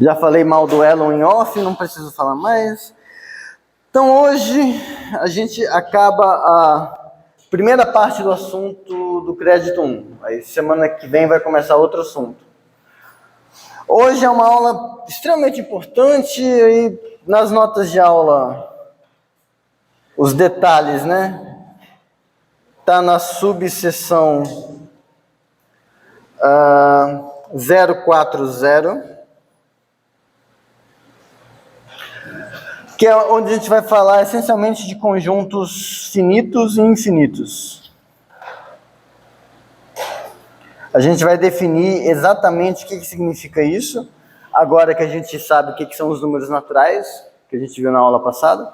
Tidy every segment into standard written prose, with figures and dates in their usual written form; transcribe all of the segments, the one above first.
Já falei mal do Elon em off, não preciso falar mais. Então hoje a gente acaba a primeira parte do assunto do crédito 1. Aí semana que vem vai começar outro assunto. Hoje é uma aula extremamente importante e nas notas de aula, os detalhes, né? Está na subseção 040, que é onde a gente vai falar essencialmente de conjuntos finitos e infinitos. A gente vai definir exatamente o que significa isso, agora que a gente sabe o que são os números naturais, que a gente viu na aula passada.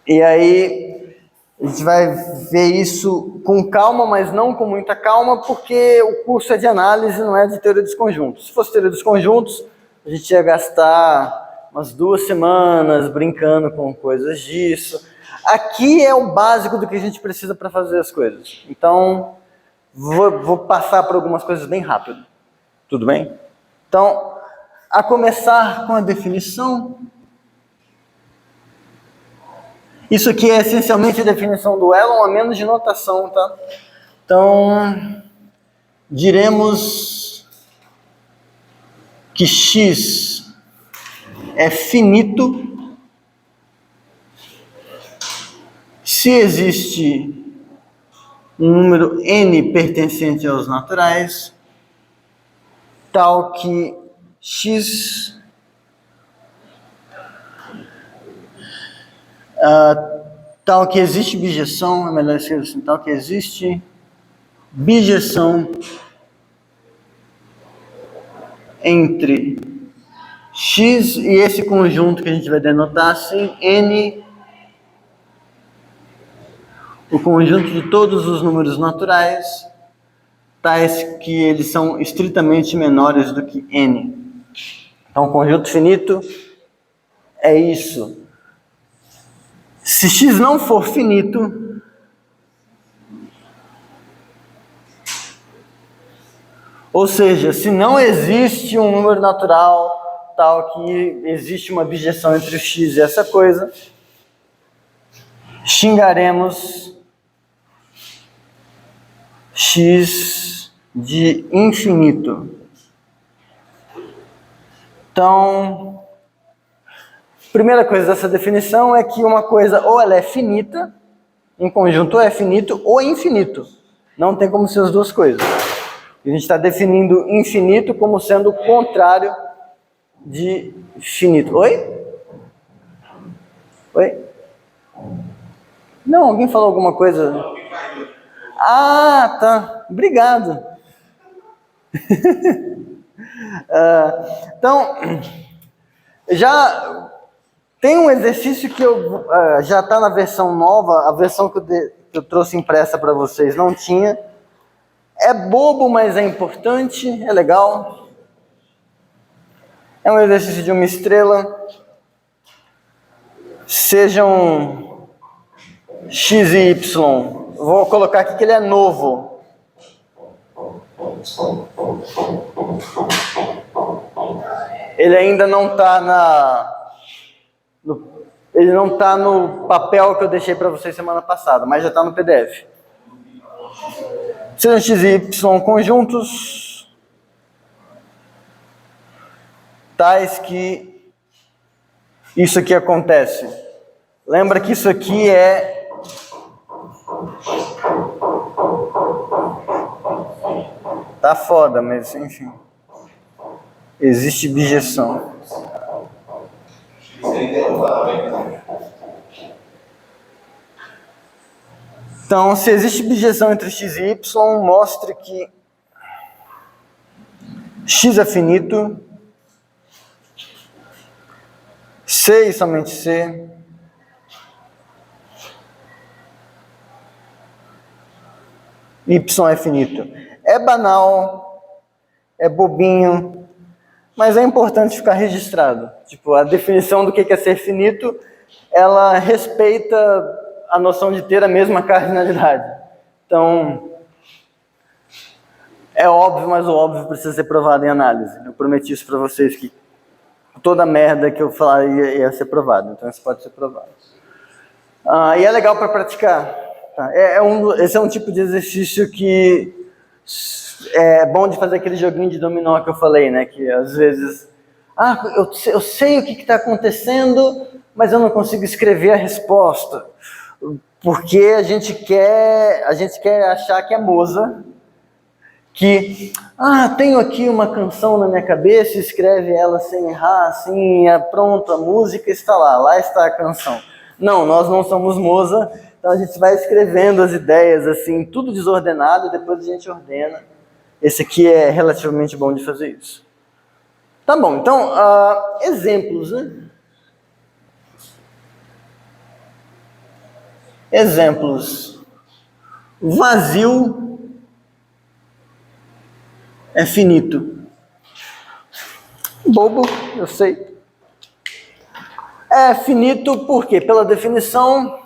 E aí, a gente vai ver isso com calma, mas não com muita calma, porque o curso é de análise, não é de teoria dos conjuntos. Se fosse teoria dos conjuntos, a gente ia gastar umas 2 semanas brincando com coisas disso. Aqui é o básico do que a gente precisa para fazer as coisas. Então, vou passar por algumas coisas bem rápido. Tudo bem? Então, a começar com a definição. Isso aqui é essencialmente a definição do Elon, a menos de notação, tá? Então, diremos que x é finito se existe um número n pertencente aos naturais, tal que x tal que existe bijeção, é melhor escrever assim, tal que existe bijeção entre x e esse conjunto que a gente vai denotar assim, n, o conjunto de todos os números naturais, tais que eles são estritamente menores do que n. Então, o conjunto finito é isso. Se x não for finito, ou seja, se não existe um número natural tal que existe uma bijeção entre o x e essa coisa, xingaremos x de infinito. Então, primeira coisa dessa definição é que uma coisa ou ela é finita, um conjunto ou é finito ou é infinito. Não tem como ser as duas coisas. A gente está definindo infinito como sendo o contrário de finito. Oi? Oi? Não, alguém falou alguma coisa? Ah, tá. Obrigado. Então, já tem um exercício que já está na versão nova, a versão que eu trouxe impressa para vocês não tinha. É bobo, mas é importante, é legal. É um exercício de uma estrela. Sejam x e y. Vou colocar aqui que ele é novo. Ele ainda não está ele não está no papel que eu deixei para vocês semana passada, mas já está no PDF. Sejam x e y conjuntos, tais que isso aqui acontece. Lembra que isso aqui é tá foda, mas enfim. Existe bijeção. Então, se existe bijeção entre x e y, mostre que x é finito, c e somente c, y é finito. É banal, é bobinho, mas é importante ficar registrado. Tipo, a definição do que é ser finito, ela respeita a noção de ter a mesma cardinalidade. Então, É óbvio, mas o óbvio precisa ser provado em análise. Eu prometi isso para vocês, que toda merda que eu falar ia ser provado, então isso pode ser provado. E é legal para praticar. Tá? Esse é um tipo de exercício que é bom de fazer aquele joguinho de dominó que eu falei, né? Que às vezes, eu sei o que está acontecendo, mas eu não consigo escrever a resposta, porque a gente quer achar que é Moza, que, tenho aqui uma canção na minha cabeça, escreve ela sem errar, assim, pronto, a música está lá está a canção. Não, nós não somos Moza, então a gente vai escrevendo as ideias, assim, tudo desordenado, depois a gente ordena. Esse aqui é relativamente bom de fazer isso. Tá bom, então, exemplos, né? Exemplos. Vazio é finito. Bobo, eu sei. É finito porque, pela definição,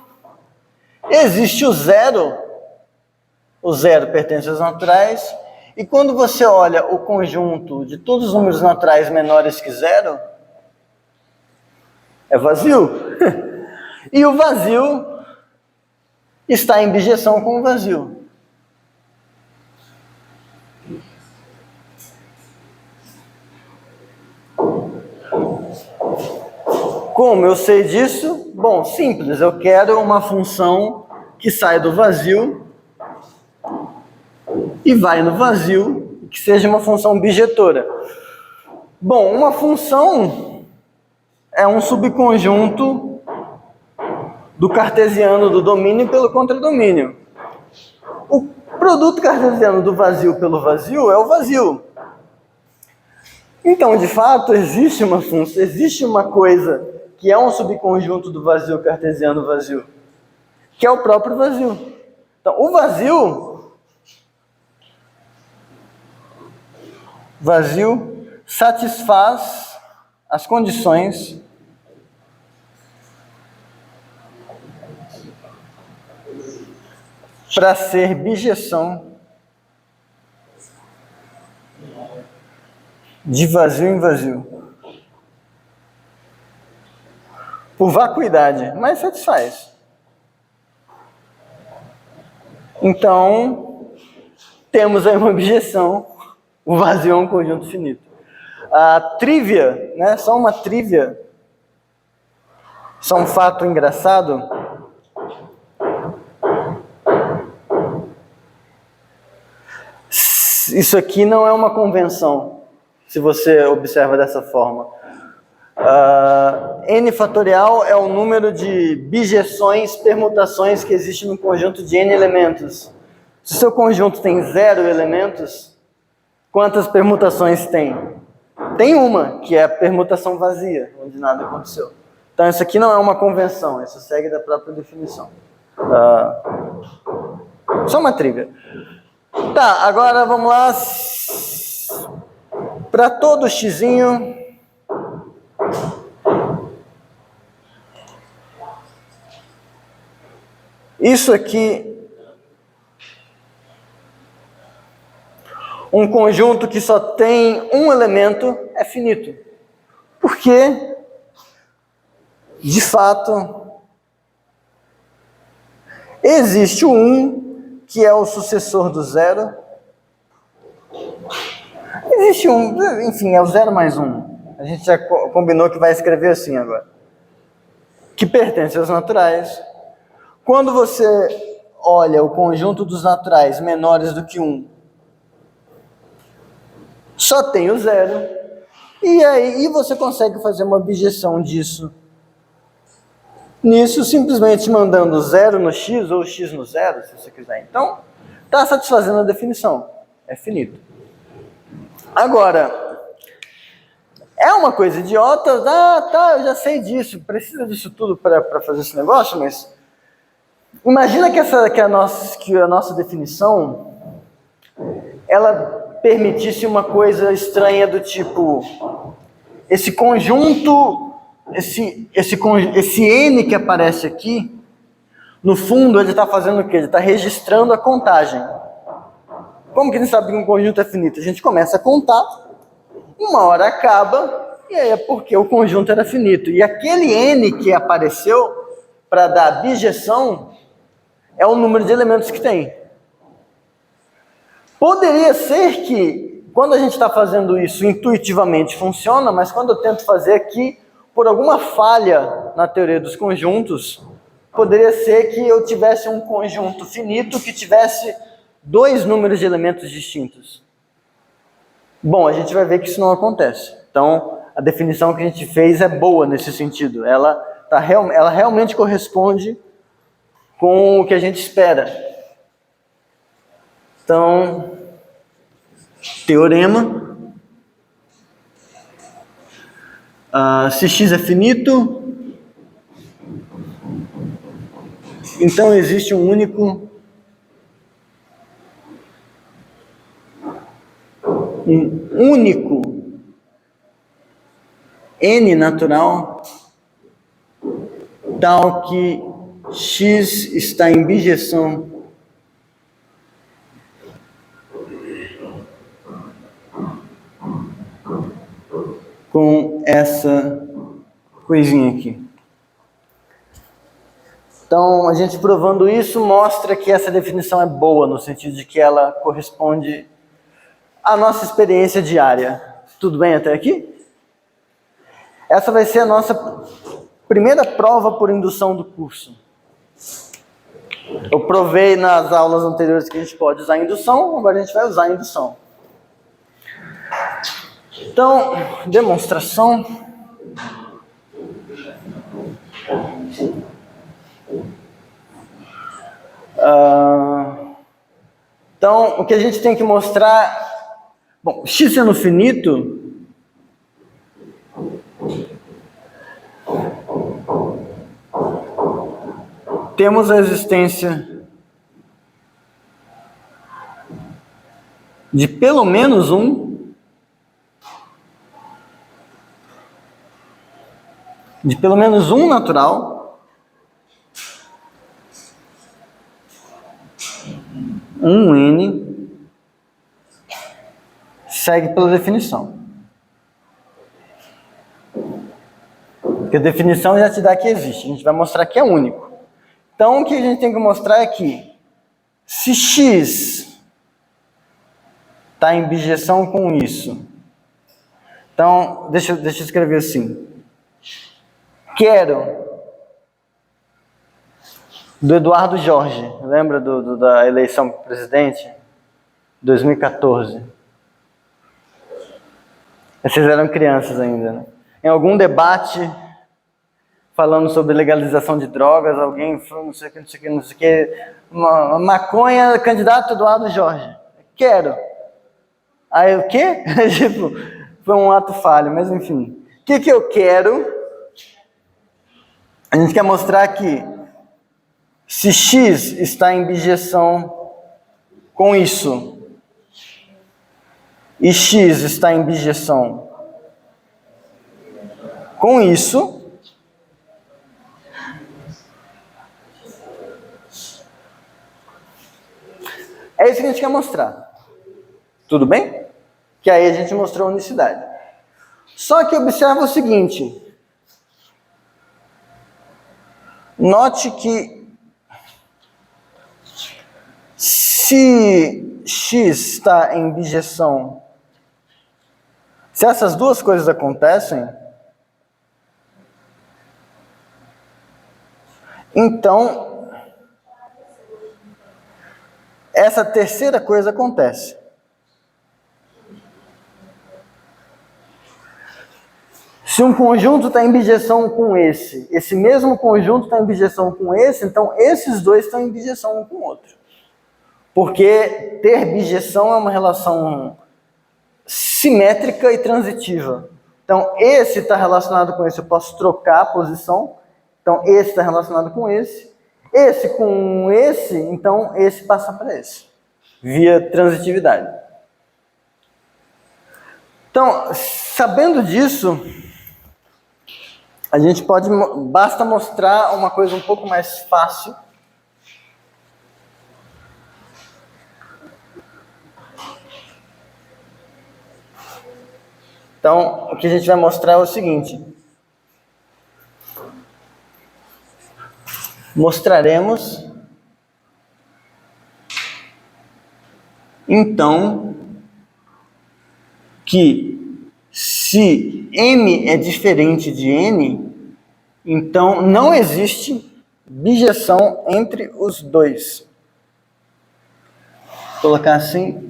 existe o zero. O zero pertence aos naturais. E quando você olha o conjunto de todos os números naturais menores que zero, é vazio. E o vazio está em bijeção com o vazio. Como eu sei disso? Bom, simples. Eu quero uma função que sai do vazio e vai no vazio, que seja uma função bijetora. Bom, uma função é um subconjunto do cartesiano do domínio pelo contradomínio. O produto cartesiano do vazio pelo vazio é o vazio. Então, de fato, existe uma coisa que é um subconjunto do vazio cartesiano vazio, que é o próprio vazio. Então, o vazio satisfaz as condições para ser bijeção de vazio em vazio. Por vacuidade, mas satisfaz. Então, temos aí uma objeção. O vazio é um conjunto finito. A trivia, né? Só uma trivia. Só um fato engraçado. Isso aqui não é uma convenção, se você observa dessa forma. N fatorial é o número de bijeções, permutações que existe no conjunto de N elementos. Se o seu conjunto tem 0 elementos, quantas permutações tem? Tem uma, que é a permutação vazia, onde nada aconteceu. Então isso aqui não é uma convenção, isso segue da própria definição. Só uma trivia. Tá, agora vamos lá. Para todo xzinho, isso aqui, um conjunto que só tem um elemento é finito. Porque, de fato, existe o 1, que é o sucessor do 0. Existe um, enfim, é o 0 mais 1. A gente já combinou que vai escrever assim agora. Que pertence aos naturais. Quando você olha o conjunto dos naturais menores do que 1, só tem o 0. E aí você consegue fazer uma objeção disso. Nisso, simplesmente mandando 0 no x ou x no 0, se você quiser. Então, está satisfazendo a definição. É finito. Agora, é uma coisa idiota. Tá, eu já sei disso. Precisa disso tudo para fazer esse negócio, mas imagina que a nossa definição ela permitisse uma coisa estranha do tipo, esse conjunto, esse N que aparece aqui, no fundo ele está fazendo o quê? Ele está registrando a contagem. Como que a gente sabe que um conjunto é finito? A gente começa a contar, uma hora acaba, e aí é porque o conjunto era finito. E aquele n que apareceu para dar a bijeção é o número de elementos que tem. Poderia ser que, quando a gente está fazendo isso, intuitivamente funciona, mas quando eu tento fazer aqui, por alguma falha na teoria dos conjuntos, poderia ser que eu tivesse um conjunto finito que tivesse dois números de elementos distintos. Bom, a gente vai ver que isso não acontece. Então, a definição que a gente fez é boa nesse sentido. Ela realmente corresponde com o que a gente espera. Então, teorema. Se x é finito, então existe um único n natural tal que x está em bijeção com essa coisinha aqui. Então, a gente provando isso mostra que essa definição é boa, no sentido de que ela corresponde à nossa experiência diária. Tudo bem até aqui? Essa vai ser a nossa primeira prova por indução do curso. Eu provei nas aulas anteriores que a gente pode usar indução, agora a gente vai usar indução. Então, demonstração. Então, o que a gente tem que mostrar... Bom, x sendo finito... Temos a existência de pelo menos um natural, um n, segue pela definição. Porque a definição já te dá que existe, a gente vai mostrar que é único. Então, o que a gente tem que mostrar é que, se x está em bijeção com isso, então, deixa eu escrever assim. Quero, do Eduardo Jorge, lembra da eleição para presidente? 2014. Vocês eram crianças ainda, né? Em algum debate... falando sobre legalização de drogas, alguém falou não sei o que, maconha, candidato Eduardo Jorge. Quero. Aí o quê? Tipo, foi um ato falho, mas enfim. O que eu quero? A gente quer mostrar que se x está em bijeção com isso, e x está em bijeção com isso, é isso que a gente quer mostrar. Tudo bem? Que aí a gente mostrou a unicidade. Só que observa o seguinte. Note que se x está em bijeção, se essas duas coisas acontecem, então essa terceira coisa acontece. Se um conjunto está em bijeção com esse mesmo conjunto está em bijeção com esse, então esses dois estão em bijeção um com o outro. Porque ter bijeção é uma relação simétrica e transitiva. Então, esse está relacionado com esse, eu posso trocar a posição. Então, esse está relacionado com esse com esse, então esse passa para esse, via transitividade. Então, sabendo disso, a gente basta mostrar uma coisa um pouco mais fácil. Então, o que a gente vai mostrar é o seguinte. Mostraremos, então, que se M é diferente de N, então não existe bijeção entre os dois. Vou colocar assim.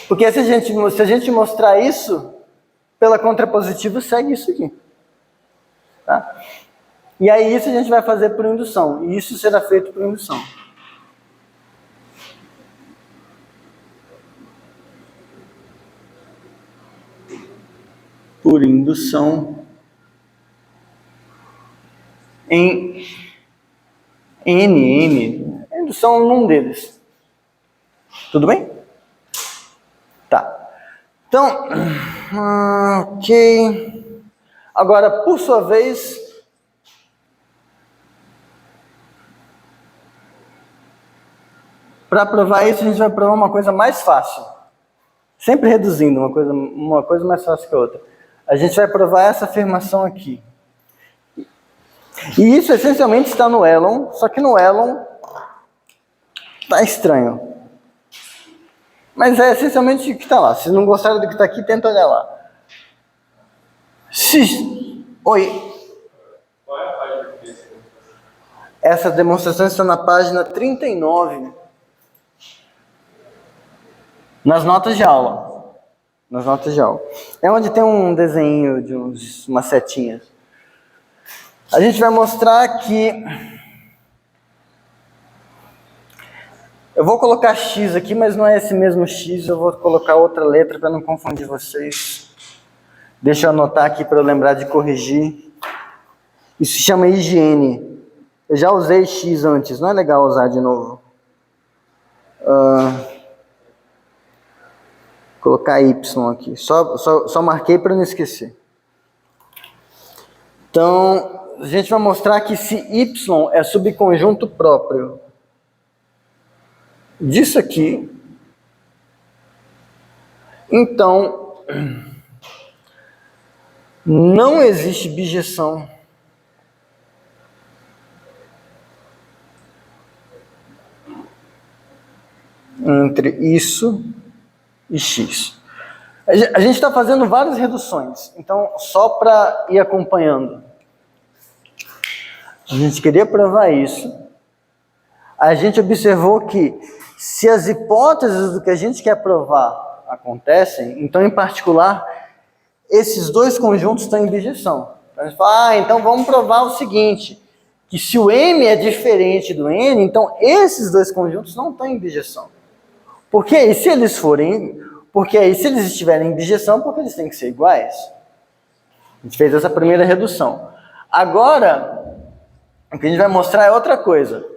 Porque se a gente mostrar isso, pela contrapositiva segue isso aqui. Tá? E aí isso a gente vai fazer por indução. E isso será feito por indução. Por indução em N. Indução num deles. Tudo bem? Tá. Então, ok. Agora, por sua vez, para provar isso, a gente vai provar uma coisa mais fácil. Sempre reduzindo uma coisa mais fácil que a outra. A gente vai provar essa afirmação aqui. E isso essencialmente está no Elon, só que no Elon tá estranho. Mas é essencialmente o que está lá. Se não gostaram do que está aqui, tenta olhar lá. Oi. Qual é a página que você... Essa demonstração está na página 39. Nas notas de aula. Nas notas de aula. É onde tem um desenho de umas setinhas. A gente vai mostrar que... Eu vou colocar X aqui, mas não é esse mesmo X. Eu vou colocar outra letra para não confundir vocês. Deixa eu anotar aqui para eu lembrar de corrigir. Isso se chama higiene. Eu já usei X antes, não é legal usar de novo. Colocar Y aqui. Só marquei para não esquecer. Então, a gente vai mostrar que se Y é subconjunto próprio disso aqui, então não existe bijeção entre isso e X. A gente está fazendo várias reduções, então só para ir acompanhando. A gente queria provar isso. A gente observou que se as hipóteses do que a gente quer provar acontecem, então, em particular, esses dois conjuntos estão em bijeção. Então, a gente fala, então vamos provar o seguinte, que se o M é diferente do N, então esses dois conjuntos não estão em bijeção. Porque aí, se eles estiverem em bijeção, porque eles têm que ser iguais. A gente fez essa primeira redução. Agora, o que a gente vai mostrar é outra coisa.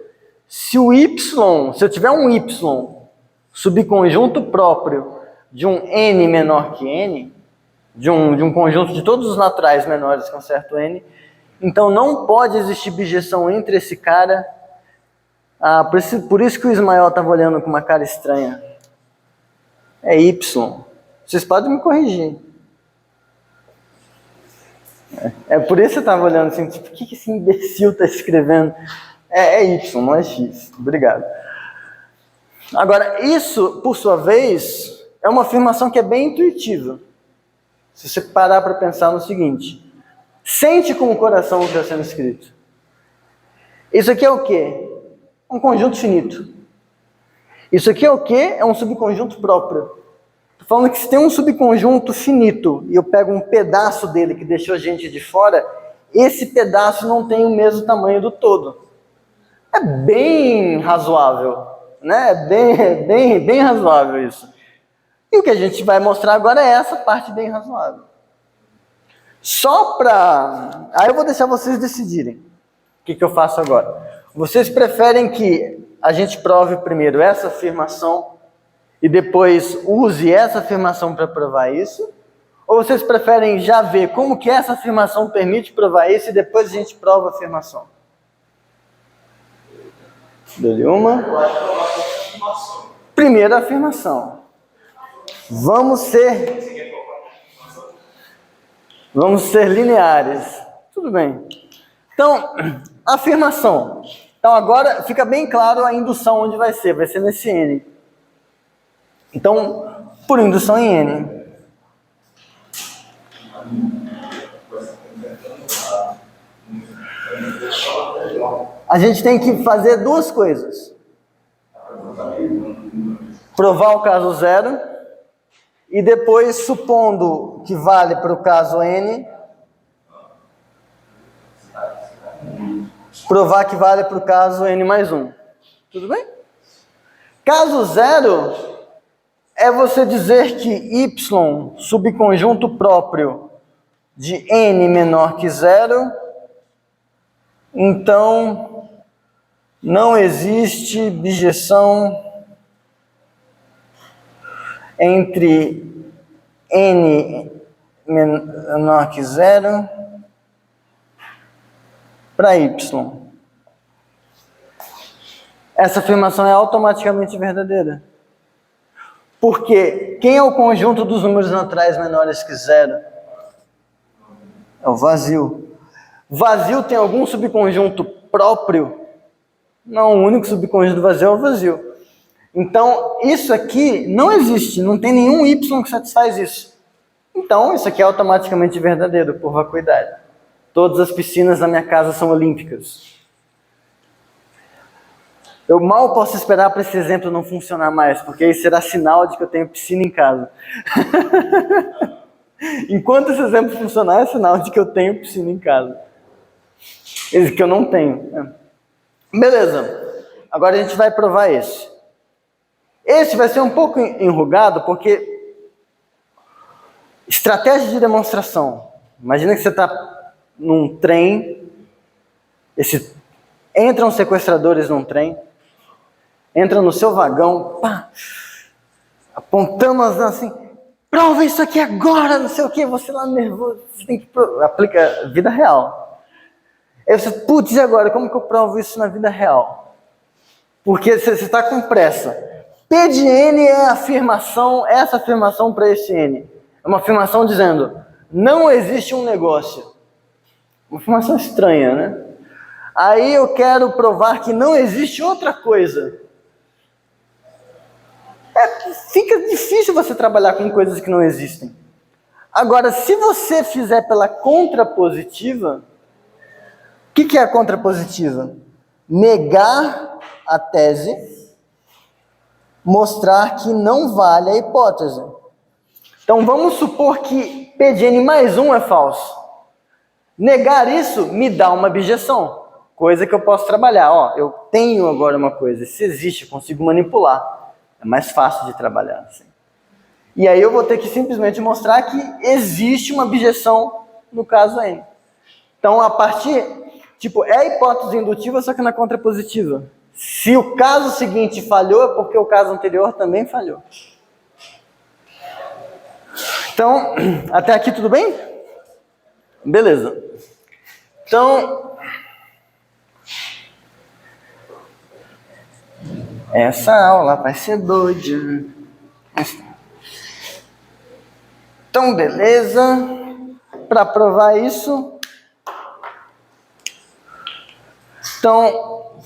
Se eu tiver um Y subconjunto próprio de um N menor que N, de um conjunto de todos os naturais menores que um certo N, então não pode existir bijeção entre esse cara. Por isso que o Ismael estava olhando com uma cara estranha. É Y. Vocês podem me corrigir. É por isso que você estava olhando assim, tipo, o que esse imbecil está escrevendo? É Y, não é X. Obrigado. Agora, isso, por sua vez, é uma afirmação que é bem intuitiva. Se você parar para pensar no seguinte, sente com o coração o que está sendo escrito. Isso aqui é o quê? Um conjunto finito. Isso aqui é o quê? É um subconjunto próprio. Estou falando que se tem um subconjunto finito e eu pego um pedaço dele que deixou a gente de fora, esse pedaço não tem o mesmo tamanho do todo. É bem razoável, né? É bem razoável isso. E o que a gente vai mostrar agora é essa parte bem razoável. Aí eu vou deixar vocês decidirem. O que eu faço agora? Vocês preferem que a gente prove primeiro essa afirmação e depois use essa afirmação para provar isso? Ou vocês preferem já ver como que essa afirmação permite provar isso e depois a gente prova a afirmação? Deu-lhe uma. Primeira afirmação. Vamos ser lineares. Tudo bem. Então, afirmação. Então, agora fica bem claro a indução onde vai ser. Vai ser nesse N. Então, por indução em N. A gente tem que fazer duas coisas. Provar o caso zero. E depois, supondo que vale para o caso N, provar que vale para o caso N mais 1. Tudo bem? Caso zero é você dizer que Y, subconjunto próprio de N menor que zero, então não existe bijeção entre N menor que zero para Y. Essa afirmação é automaticamente verdadeira. Porque quem é o conjunto dos números naturais menores que zero? É o vazio. Vazio tem algum subconjunto próprio? Não, o único subconjunto do vazio é o vazio. Então, isso aqui não existe, não tem nenhum Y que satisfaz isso. Então, isso aqui é automaticamente verdadeiro, por vacuidade. Todas as piscinas da minha casa são olímpicas. Eu mal posso esperar para esse exemplo não funcionar mais, porque aí será sinal de que eu tenho piscina em casa. Enquanto esse exemplo funcionar, é sinal de que eu tenho piscina em casa. Que eu não tenho. Beleza. Agora a gente vai provar esse. Esse vai ser um pouco enrugado, porque estratégia de demonstração. Imagina que você está num trem, entram sequestradores num trem, entram no seu vagão, pá, apontando assim, prova isso aqui agora, não sei o que, você lá nervoso, você tem que aplica vida real. Aí você, putz, e agora, como que eu provo isso na vida real? Porque você está com pressa. P de N é a afirmação, essa afirmação para esse N. É uma afirmação dizendo, não existe um negócio. Uma afirmação estranha, né? Aí eu quero provar que não existe outra coisa. Fica difícil você trabalhar com coisas que não existem. Agora, se você fizer pela contrapositiva, o que é a contrapositiva? Negar a tese, mostrar que não vale a hipótese. Então vamos supor que P de N mais 1 é falso. Negar isso me dá uma objeção, coisa que eu posso trabalhar. Ó, eu tenho agora uma coisa, se existe, eu consigo manipular. É mais fácil de trabalhar assim. E aí eu vou ter que simplesmente mostrar que existe uma objeção no caso N. Então a partir, é a hipótese indutiva, só que na contrapositiva. Se o caso seguinte falhou, é porque o caso anterior também falhou. Então, até aqui tudo bem? Beleza. Então, essa aula vai ser doida. Então, beleza. Para provar isso, então,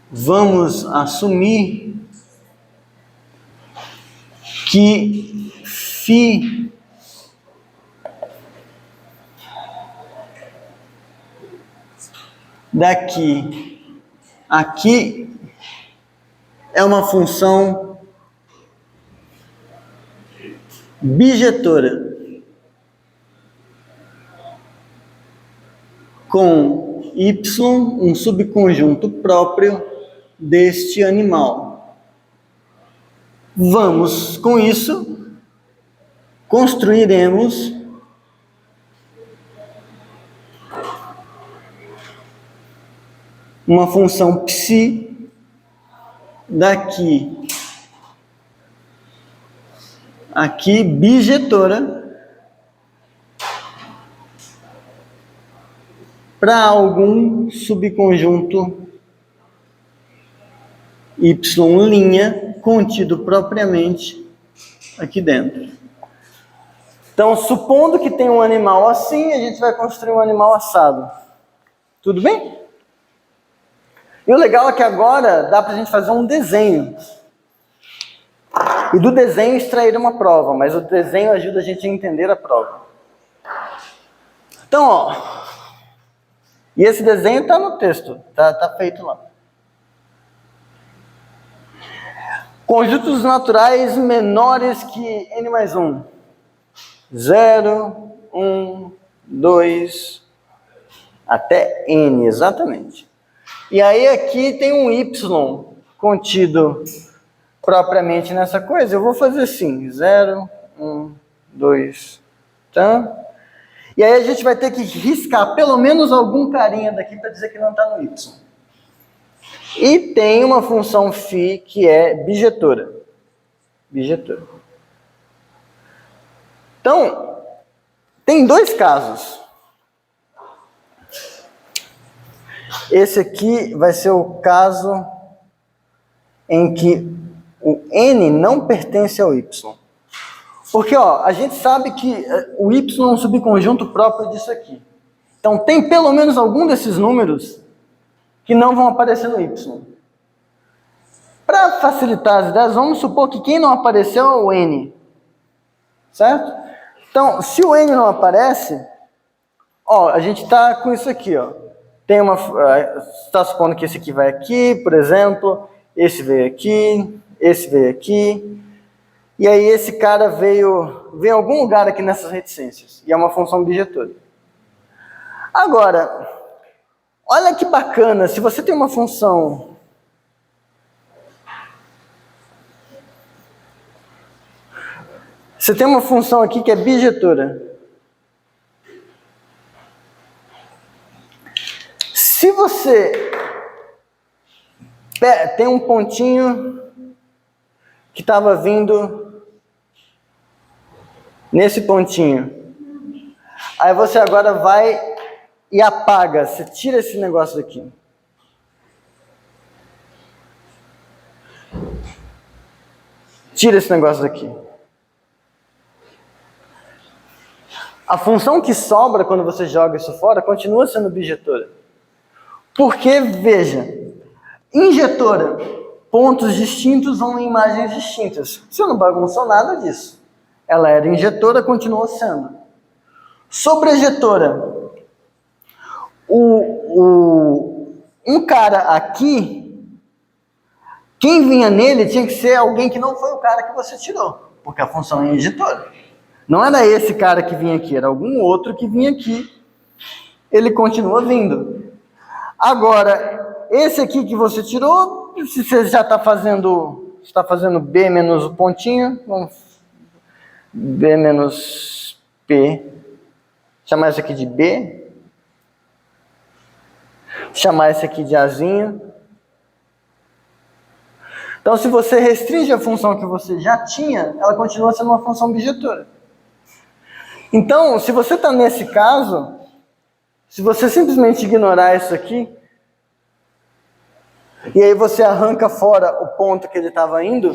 vamos assumir que φ daqui aqui é uma função bijetora com y, um subconjunto próprio deste animal. Vamos, com isso, construiremos uma função psi daqui aqui bijetora para algum subconjunto Y' contido propriamente aqui dentro. Então, supondo que tem um animal assim, a gente vai construir um animal assado. Tudo bem? E o legal é que agora dá para a gente fazer um desenho. E do desenho extrair uma prova, mas o desenho ajuda a gente a entender a prova. Então, ó, e esse desenho está no texto, tá feito lá. Conjuntos naturais menores que n mais 1. 0, 1, 2, até n, exatamente. E aí aqui tem um y contido propriamente nessa coisa. Eu vou fazer assim, 0, 1, 2, tá? E aí a gente vai ter que riscar pelo menos algum carinha daqui para dizer que não está no y. E tem uma função φ que é bijetora. Bijetora. Então, tem dois casos. Esse aqui vai ser o caso em que o n não pertence ao y. Porque, ó, a gente sabe que o y é um subconjunto próprio disso aqui. Então, tem pelo menos algum desses números que não vão aparecer no y. Para facilitar as ideias, vamos supor que quem não apareceu é o n. Certo? Então, se o n não aparece, ó, a gente está com isso aqui, ó. Tem uma, está supondo que esse aqui vai aqui, por exemplo, esse veio aqui, esse veio aqui, e aí esse cara veio em algum lugar aqui nessas reticências, e é uma função bijetora. Agora, olha que bacana, se você tem uma função aqui que é bijetora. Se você tem um pontinho que estava vindo nesse pontinho, aí você agora vai e apaga, você tira esse negócio daqui. Tira esse negócio daqui. A função que sobra quando você joga isso fora continua sendo bijetora. Porque, veja, injetora, pontos distintos vão em imagens distintas. Você não bagunçou nada disso. Ela era injetora, continuou sendo. Sobrejetora. Um cara aqui, quem vinha nele tinha que ser alguém que não foi o cara que você tirou, porque a função é injetora. Não era esse cara que vinha aqui, era algum outro que vinha aqui. Ele continua vindo. Agora, esse aqui que você tirou, se você já está fazendo B menos o pontinho, vamos, B menos P, chamar isso aqui de B, chamar esse aqui de Azinho. Então, se você restringe a função que você já tinha, ela continua sendo uma função bijetora. Então, se você está nesse caso, se você simplesmente ignorar isso aqui, e aí você arranca fora o ponto que ele estava indo,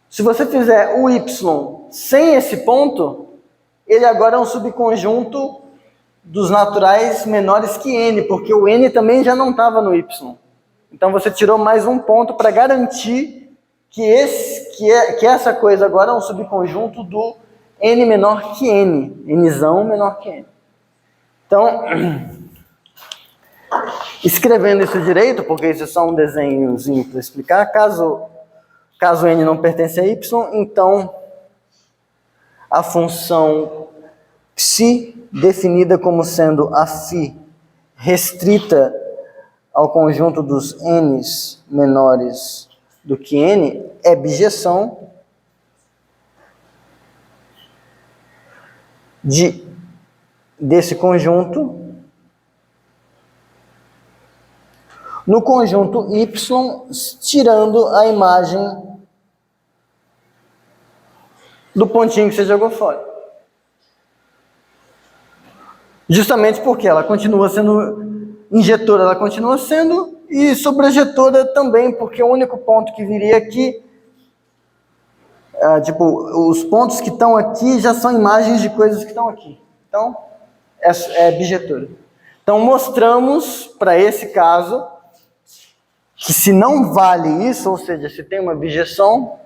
se você fizer o y sem esse ponto, ele agora é um subconjunto dos naturais menores que n, porque o n também já não estava no y. Então você tirou mais um ponto para garantir que essa coisa agora é um subconjunto do n menor que n, nzão menor que n. Então, escrevendo isso direito, porque isso é só um desenhozinho para explicar, caso n não pertence a y, então a função psi, definida como sendo a φ restrita ao conjunto dos n's menores do que n, é bijeção desse conjunto no conjunto y, tirando a imagem do pontinho que você jogou fora. Justamente porque ela continua sendo injetora, ela continua sendo, e sobrejetora também, porque o único ponto que viria aqui, os pontos que estão aqui já são imagens de coisas que estão aqui. Então, é bijetora. Então, mostramos para esse caso que se não vale isso, ou seja, se tem uma bijeção,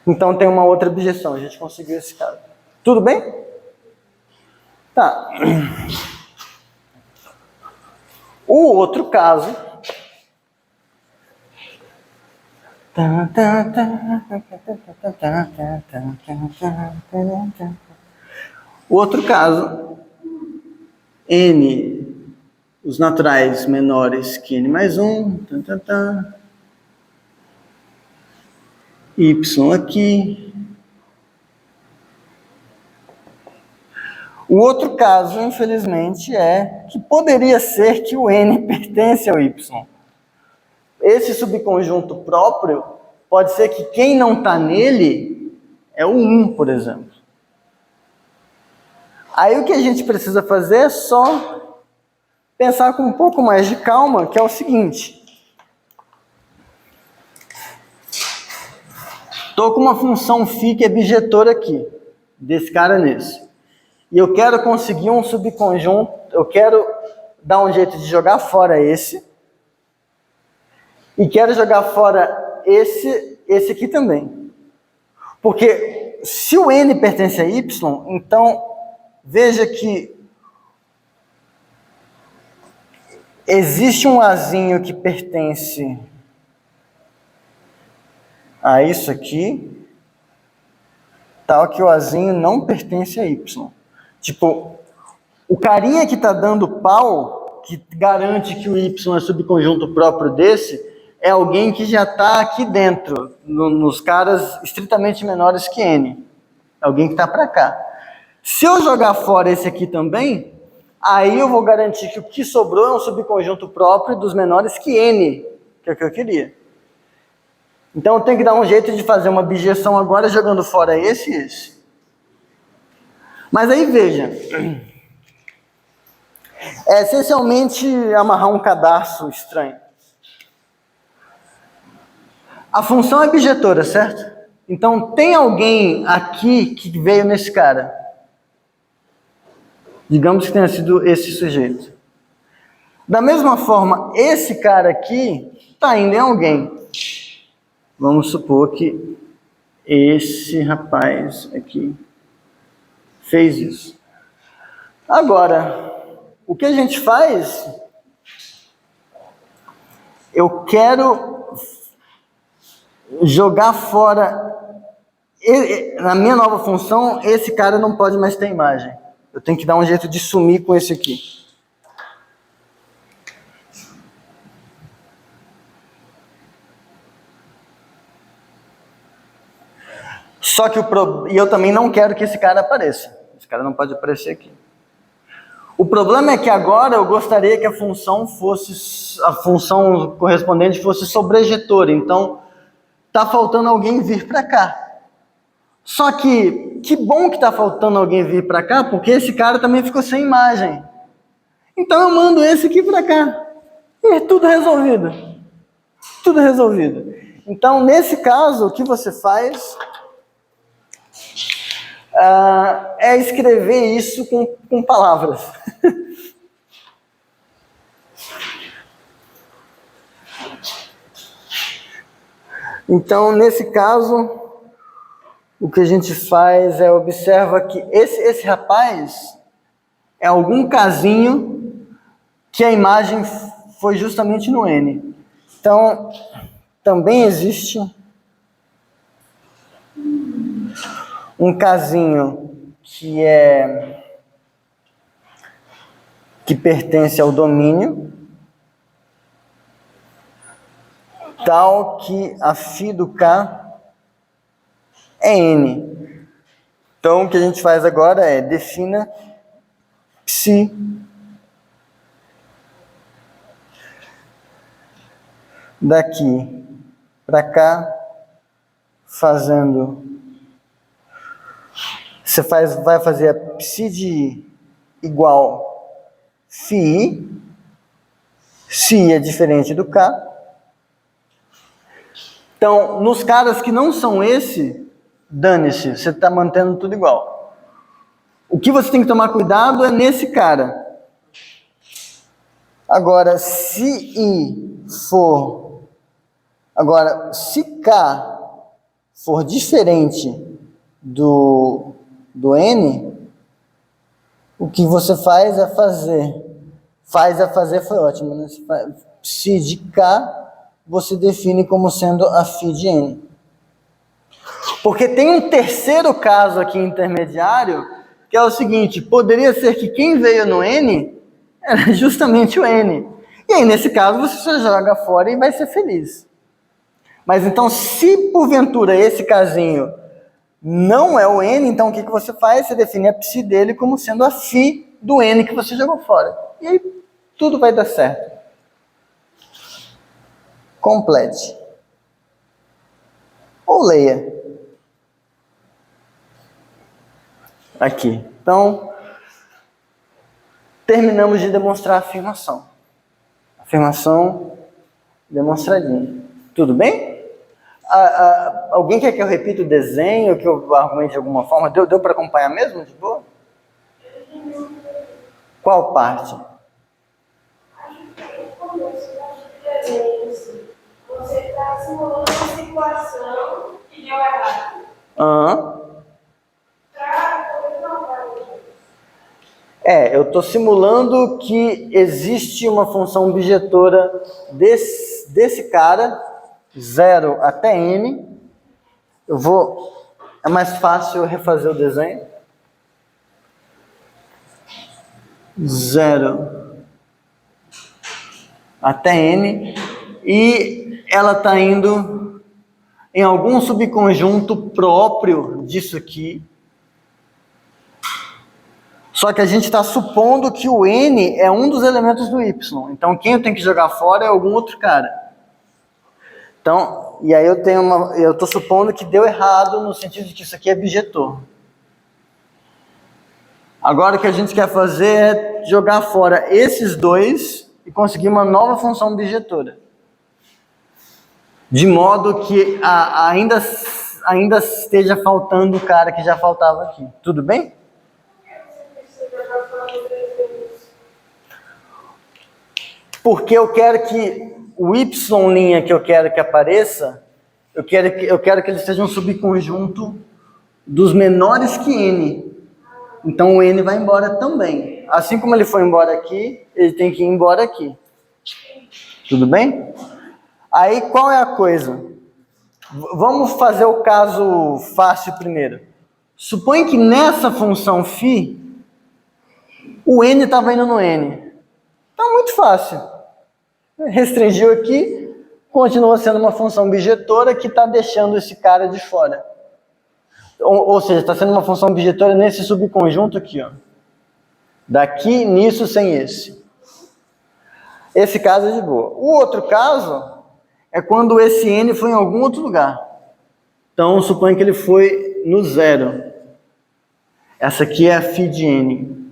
então tem uma outra bijeção. A gente conseguiu esse caso. Tudo bem? Tá. O outro caso. O outro caso, n, os naturais menores que n mais 1, y aqui. O outro caso, infelizmente, é que poderia ser que o n pertence ao y. Esse subconjunto próprio, pode ser que quem não está nele é o 1, por exemplo. Aí o que a gente precisa fazer é só pensar com um pouco mais de calma, que é o seguinte. Estou com uma função φ que é bijetora aqui, desse cara nesse. E eu quero conseguir um subconjunto, eu quero dar um jeito de jogar fora esse, e quero jogar fora esse aqui também. Porque se o n pertence a y, então veja que existe um azinho que pertence a isso aqui, tal que o azinho não pertence a y. Tipo, o carinha que está dando pau, que garante que o y é subconjunto próprio desse, é alguém que já está aqui dentro, nos caras estritamente menores que n. Alguém que está para cá. Se eu jogar fora esse aqui também, aí eu vou garantir que o que sobrou é um subconjunto próprio dos menores que n, que é o que eu queria. Então eu tenho que dar um jeito de fazer uma bijeção agora jogando fora esse e esse. Mas aí veja, é essencialmente amarrar um cadarço estranho. A função é bijetora, certo? Então tem alguém aqui que veio nesse cara. Digamos que tenha sido esse sujeito. Da mesma forma, esse cara aqui está indo em alguém. Vamos supor que esse rapaz aqui fez isso. Agora, o que a gente faz? Eu quero jogar fora. Na minha nova função, esse cara não pode mais ter imagem. Eu tenho que dar um jeito de sumir com esse aqui. Só que e eu também não quero que esse cara apareça. Esse cara não pode aparecer aqui. O problema é que agora eu gostaria que a função correspondente fosse sobrejetora. Então, tá faltando alguém vir para cá. Só que bom que tá faltando alguém vir para cá, porque esse cara também ficou sem imagem. Então eu mando esse aqui para cá. E tudo resolvido. Tudo resolvido. Então, nesse caso, o que você faz é escrever isso com palavras. Então, nesse caso, o que a gente faz é observa que esse rapaz é algum casinho que a imagem foi justamente no N. Então, também existe um casinho que pertence ao domínio, tal que a φ do K é N. Então, o que a gente faz agora é defina psi daqui para cá, fazendo... Você vai fazer a psi de igual φi, φ é diferente do K. Então, nos caras que não são esse, dane-se, você está mantendo tudo igual. O que você tem que tomar cuidado é nesse cara. Agora, se K for diferente do N, o que você faz é fazer. Foi ótimo, né? Psi de K, você define como sendo a φ de N. Porque tem um terceiro caso aqui intermediário, que é o seguinte, poderia ser que quem veio no N era justamente o N. E aí, nesse caso, você só joga fora e vai ser feliz. Mas então, se porventura esse casinho não é o N, então o que você faz? Você define a psi dele como sendo a φ do N que você jogou fora. E aí, tudo vai dar certo. Complete. Ou leia. Aqui. Então, terminamos de demonstrar a afirmação. Afirmação demonstradinha. Tudo bem? Alguém quer que eu repita o desenho, que eu argumente de alguma forma? Deu para acompanhar mesmo? De boa? Qual parte? Você está simulando uma situação que deu errado. Eu estou simulando que existe uma função objetora desse cara, 0 até n. É mais fácil eu refazer o desenho. 0 até n. E ela está indo em algum subconjunto próprio disso aqui. Só que a gente está supondo que o n é um dos elementos do y. Então, quem eu tenho que jogar fora é algum outro cara. Então, e aí eu estou supondo que deu errado no sentido de que isso aqui é bijetor. Agora o que a gente quer fazer é jogar fora esses dois e conseguir uma nova função bijetora. De modo que ainda esteja faltando o cara que já faltava aqui. Tudo bem? Porque eu quero que o y' que eu quero que apareça, eu quero que ele seja um subconjunto dos menores que n. Então o n vai embora também. Assim como ele foi embora aqui, ele tem que ir embora aqui. Tudo bem? Aí qual é a coisa? Vamos fazer o caso fácil primeiro. Supõe que nessa função φ, o n estava indo no n. Está muito fácil. Restringiu aqui, continua sendo uma função bijetora que está deixando esse cara de fora. Ou seja, está sendo uma função bijetora nesse subconjunto aqui, ó. Daqui, nisso, sem esse. Esse caso é de boa. O outro caso é quando esse n foi em algum outro lugar. Então, suponha que ele foi no 0. Essa aqui é a φ de n.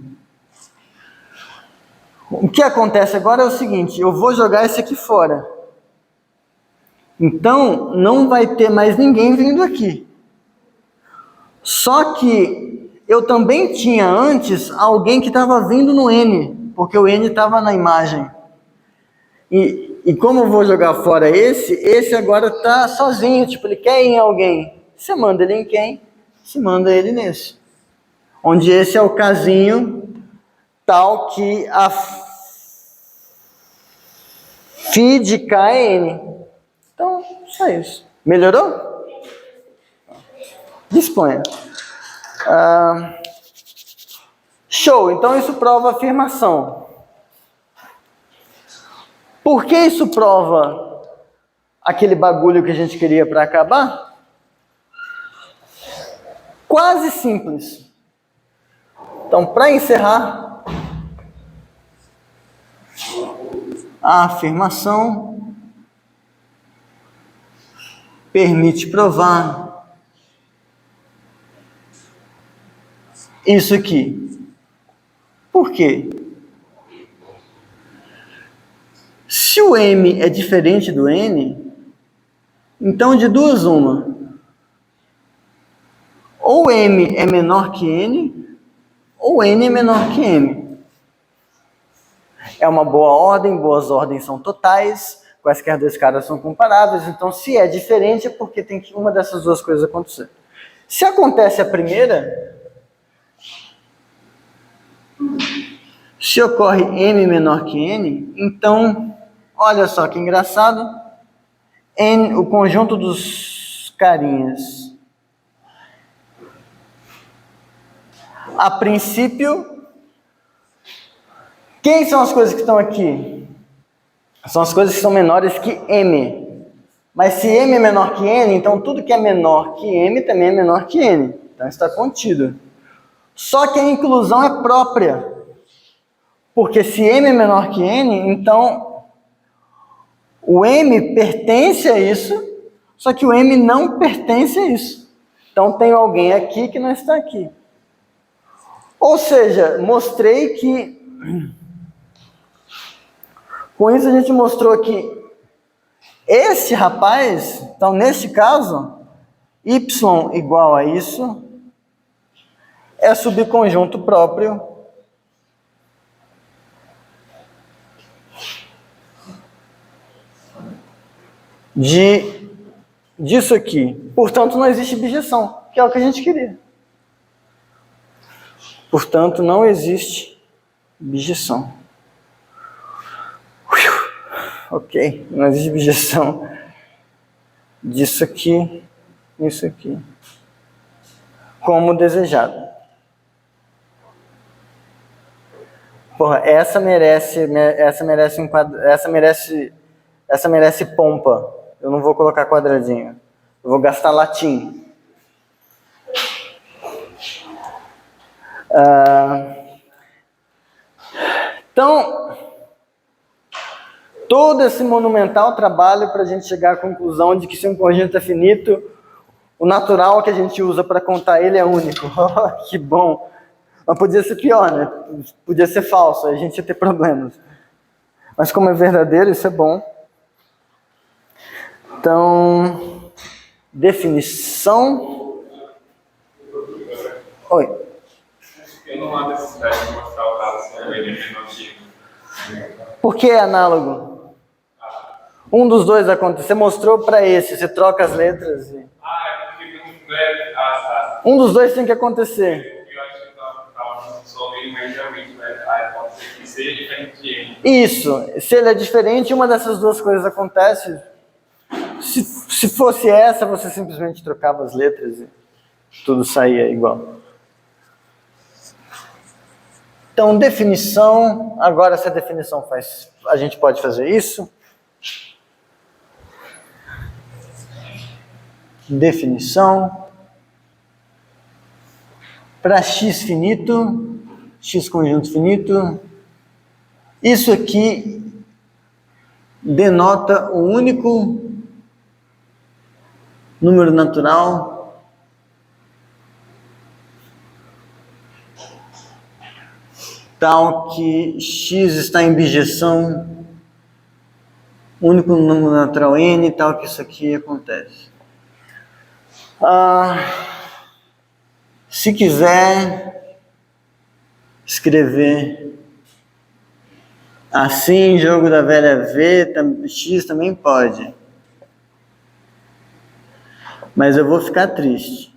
O que acontece agora é o seguinte, eu vou jogar esse aqui fora. Então, não vai ter mais ninguém vindo aqui. Só que eu também tinha antes alguém que estava vindo no n, porque o n estava na imagem. E como eu vou jogar fora esse agora está sozinho, tipo, ele quer ir em alguém. Você manda ele em quem? Você manda ele nesse. Onde esse é o casinho tal que a φ de k é n. Então, só isso. Melhorou? Disponha. Show, então isso prova a afirmação. Por que isso prova aquele bagulho que a gente queria para acabar? Quase simples. Então, para encerrar, a afirmação permite provar isso aqui. Por quê? Se o M é diferente do N, então de duas uma. Ou M é menor que N, ou N é menor que M. É uma boa ordem, boas ordens são totais, quaisquer dois caras são comparáveis, então se é diferente é porque tem que uma dessas duas coisas acontecer. Se acontece a primeira, se ocorre M menor que N, então, olha só que engraçado, N, o conjunto dos carinhas, a princípio, quem são as coisas que estão aqui? São as coisas que são menores que M. Mas se M é menor que N, então tudo que é menor que M também é menor que N. Então está contido. Só que a inclusão é própria. Porque se M é menor que N, então o M pertence a isso, só que o M não pertence a isso. Então tem alguém aqui que não está aqui. Ou seja, mostrei que... Com isso a gente mostrou que esse rapaz, então neste caso, Y igual a isso, é subconjunto próprio disso aqui. Portanto, não existe bijeção, que é o que a gente queria. Portanto, não existe bijeção. Ok, não existe bijeção disso aqui, isso aqui, como desejado. Porra, essa merece pompa. Eu não vou colocar quadradinho. Eu vou gastar latim. Então, todo esse monumental trabalho para a gente chegar à conclusão de que se um conjunto é finito, o natural que a gente usa para contar ele é único. Que bom! Mas podia ser pior, né? Podia ser falso, aí a gente ia ter problemas. Mas como é verdadeiro, isso é bom. Então, definição... Oi. Eu não há necessidade de mostrar o caso sem ele menor que Por que é análogo? Um dos dois acontece. Você mostrou para esse, você troca as letras. é porque fica muito leve. Tá. Um dos dois tem que acontecer. Eu acho que estava só ele, mas realmente pode ser que seja diferente de ele. Isso. Se ele é diferente, uma dessas duas coisas acontece. Se fosse essa, você simplesmente trocava as letras e tudo saía igual. Então, definição. Agora, se a definição faz... A gente pode fazer isso. Definição. Para x finito, x conjunto finito, isso aqui denota o único número natural tal que x está em bijeção, único número natural n, tal que isso aqui acontece. Se quiser escrever assim, jogo da velha V, x também pode. Mas eu vou ficar triste.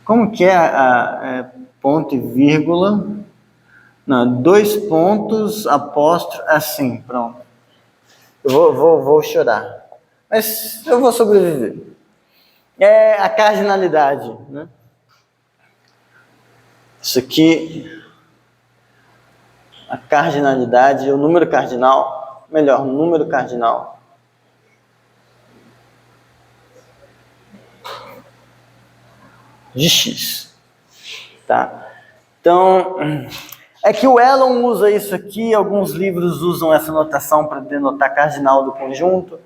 Como que é ponto e vírgula? Não, 2 pontos, apóstrofe, assim, pronto. Eu vou chorar. Mas eu vou sobreviver. É a cardinalidade, né? Isso aqui, a cardinalidade, o número cardinal, melhor, o número cardinal de x, tá? Então, é que o Elon usa isso aqui, alguns livros usam essa notação para denotar cardinal do conjunto.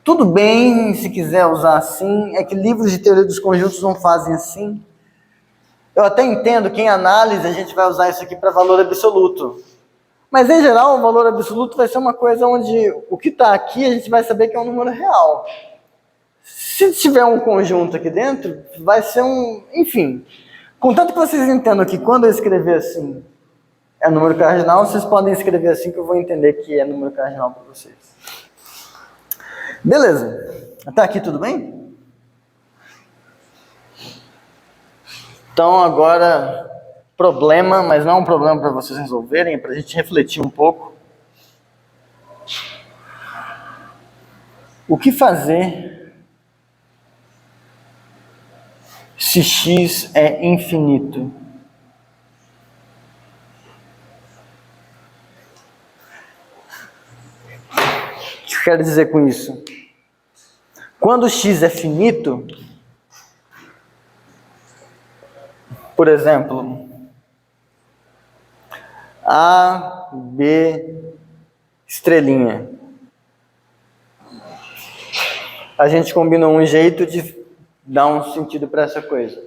Tudo bem, se quiser usar assim, é que livros de teoria dos conjuntos não fazem assim. Eu até entendo que em análise a gente vai usar isso aqui para valor absoluto. Mas em geral, o valor absoluto vai ser uma coisa onde o que está aqui a gente vai saber que é um número real. Se tiver um conjunto aqui dentro, vai ser um... Enfim, contanto que vocês entendam que quando eu escrever assim é número cardinal, vocês podem escrever assim que eu vou entender que é número cardinal para vocês. Beleza. Até aqui tudo bem? Então agora, problema, mas não é um problema para vocês resolverem, é para a gente refletir um pouco. O que fazer se x é infinito? O que eu quero dizer com isso? Quando x é finito, por exemplo, A, B, estrelinha. A gente combinou um jeito de dar um sentido para essa coisa.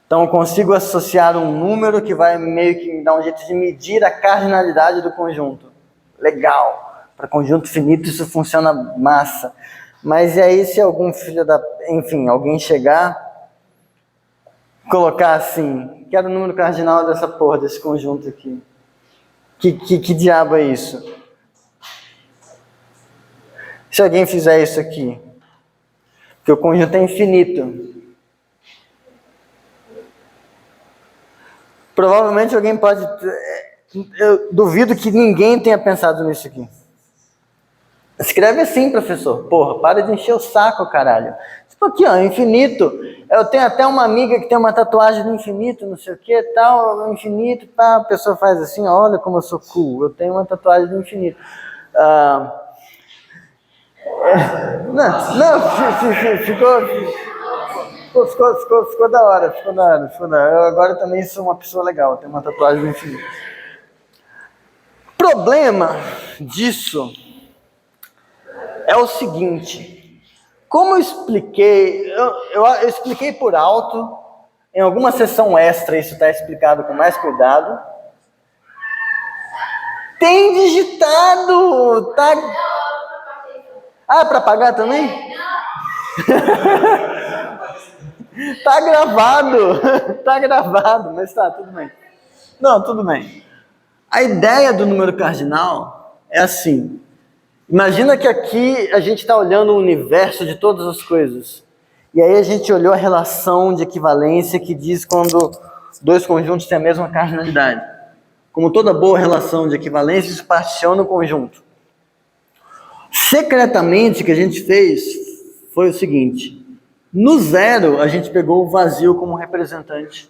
Então eu consigo associar um número que vai meio que me dar um jeito de medir a cardinalidade do conjunto. Legal. Para conjunto finito isso funciona massa. Mas e aí se algum filho da... Enfim, alguém chegar, colocar assim, quero o número cardinal dessa porra, desse conjunto aqui. Que diabo é isso? Se alguém fizer isso aqui, porque o conjunto é infinito. Provavelmente alguém pode... Eu duvido que ninguém tenha pensado nisso aqui. Escreve assim, professor. Porra, para de encher o saco, caralho. Tipo aqui, ó, infinito. Eu tenho até uma amiga que tem uma tatuagem do infinito, não sei o que, tal, infinito, tá? A pessoa faz assim, olha como eu sou cool, eu tenho uma tatuagem do infinito. Ficou da hora, ficou da hora. Eu agora também sou uma pessoa legal, tenho uma tatuagem do infinito. Problema disso é o seguinte, como eu expliquei, eu expliquei por alto, em alguma sessão extra isso está explicado com mais cuidado. Tem digitado, tá? Ah, é para pagar também? Tá gravado, mas tá, tudo bem. Não, tudo bem. A ideia do número cardinal é assim, imagina que aqui a gente está olhando o universo de todas as coisas, e aí a gente olhou a relação de equivalência que diz quando dois conjuntos têm a mesma cardinalidade. Como toda boa relação de equivalência, isso particiona o conjunto. Secretamente, o que a gente fez foi o seguinte, no zero a gente pegou o vazio como representante.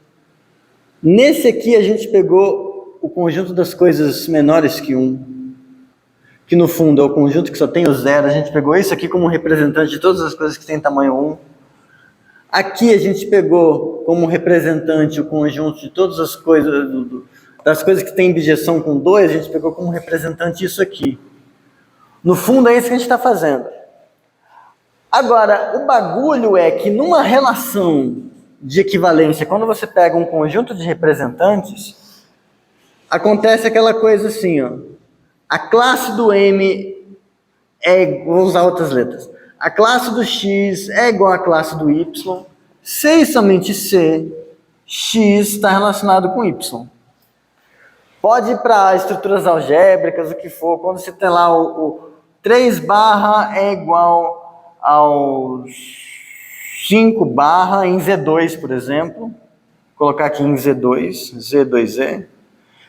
Nesse aqui a gente pegou o conjunto das coisas menores que 1, que no fundo é o conjunto que só tem o zero, a gente pegou isso aqui como representante de todas as coisas que têm tamanho 1. Aqui a gente pegou como representante o conjunto de todas as coisas, das coisas que têm bijeção com 2, a gente pegou como representante isso aqui. No fundo é isso que a gente está fazendo. Agora, o bagulho é que numa relação de equivalência, quando você pega um conjunto de representantes, acontece aquela coisa assim, ó. A classe do M vou usar outras letras. A classe do X é igual à classe do Y. C e somente C, X está relacionado com Y. Pode ir para estruturas algébricas, o que for, quando você tem lá o 3 barra é igual ao 5 barra em Z2, por exemplo. Vou colocar aqui em Z2, Z2E.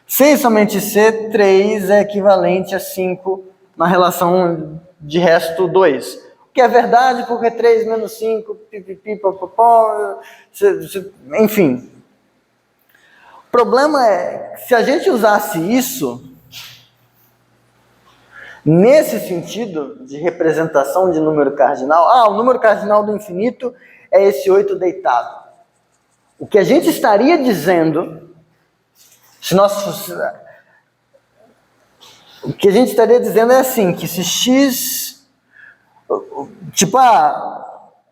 C e somente C, 3 é equivalente a 5 na relação de resto 2. O que é verdade, porque 3 menos 5, pipipi, popopó, enfim. O problema é, se a gente usasse isso, nesse sentido de representação de número cardinal, o número cardinal do infinito é esse 8 deitado. O que a gente estaria dizendo, o que a gente estaria dizendo é assim, que se x, tipo,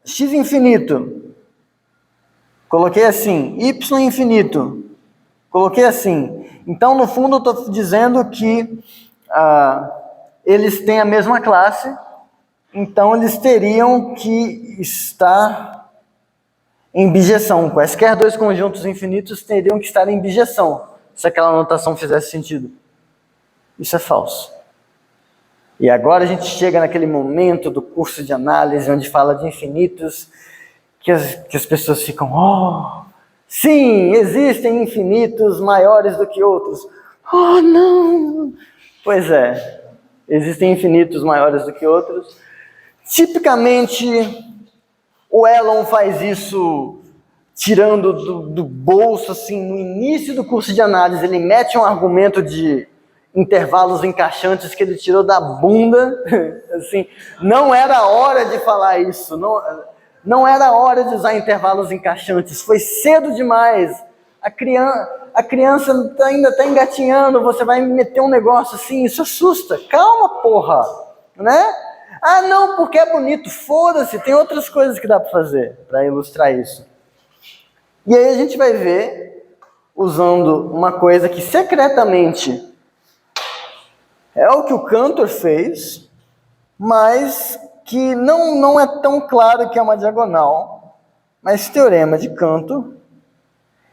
x infinito, Coloquei assim, y infinito. Coloquei assim. Então, no fundo, eu estou dizendo que eles têm a mesma classe, então eles teriam que estar em bijeção. Quaisquer dois conjuntos infinitos teriam que estar em bijeção, se aquela notação fizesse sentido. Isso é falso. E agora a gente chega naquele momento do curso de análise, onde fala de infinitos, que as pessoas ficam, oh, sim, existem infinitos maiores do que outros. Oh, não! Pois é, existem infinitos maiores do que outros. Tipicamente, o Elon faz isso tirando do bolso, assim, no início do curso de análise, ele mete um argumento de intervalos encaixantes que ele tirou da bunda, assim, não era hora de falar isso, não era hora de usar intervalos encaixantes, foi cedo demais, a criança ainda está engatinhando, você vai meter um negócio assim, isso assusta, calma porra, né? Ah não, porque é bonito, foda-se, tem outras coisas que dá para fazer, para ilustrar isso. E aí a gente vai ver, usando uma coisa que secretamente é o que o Cantor fez, mas que não é tão claro que é uma diagonal. Mas esse teorema de Cantor,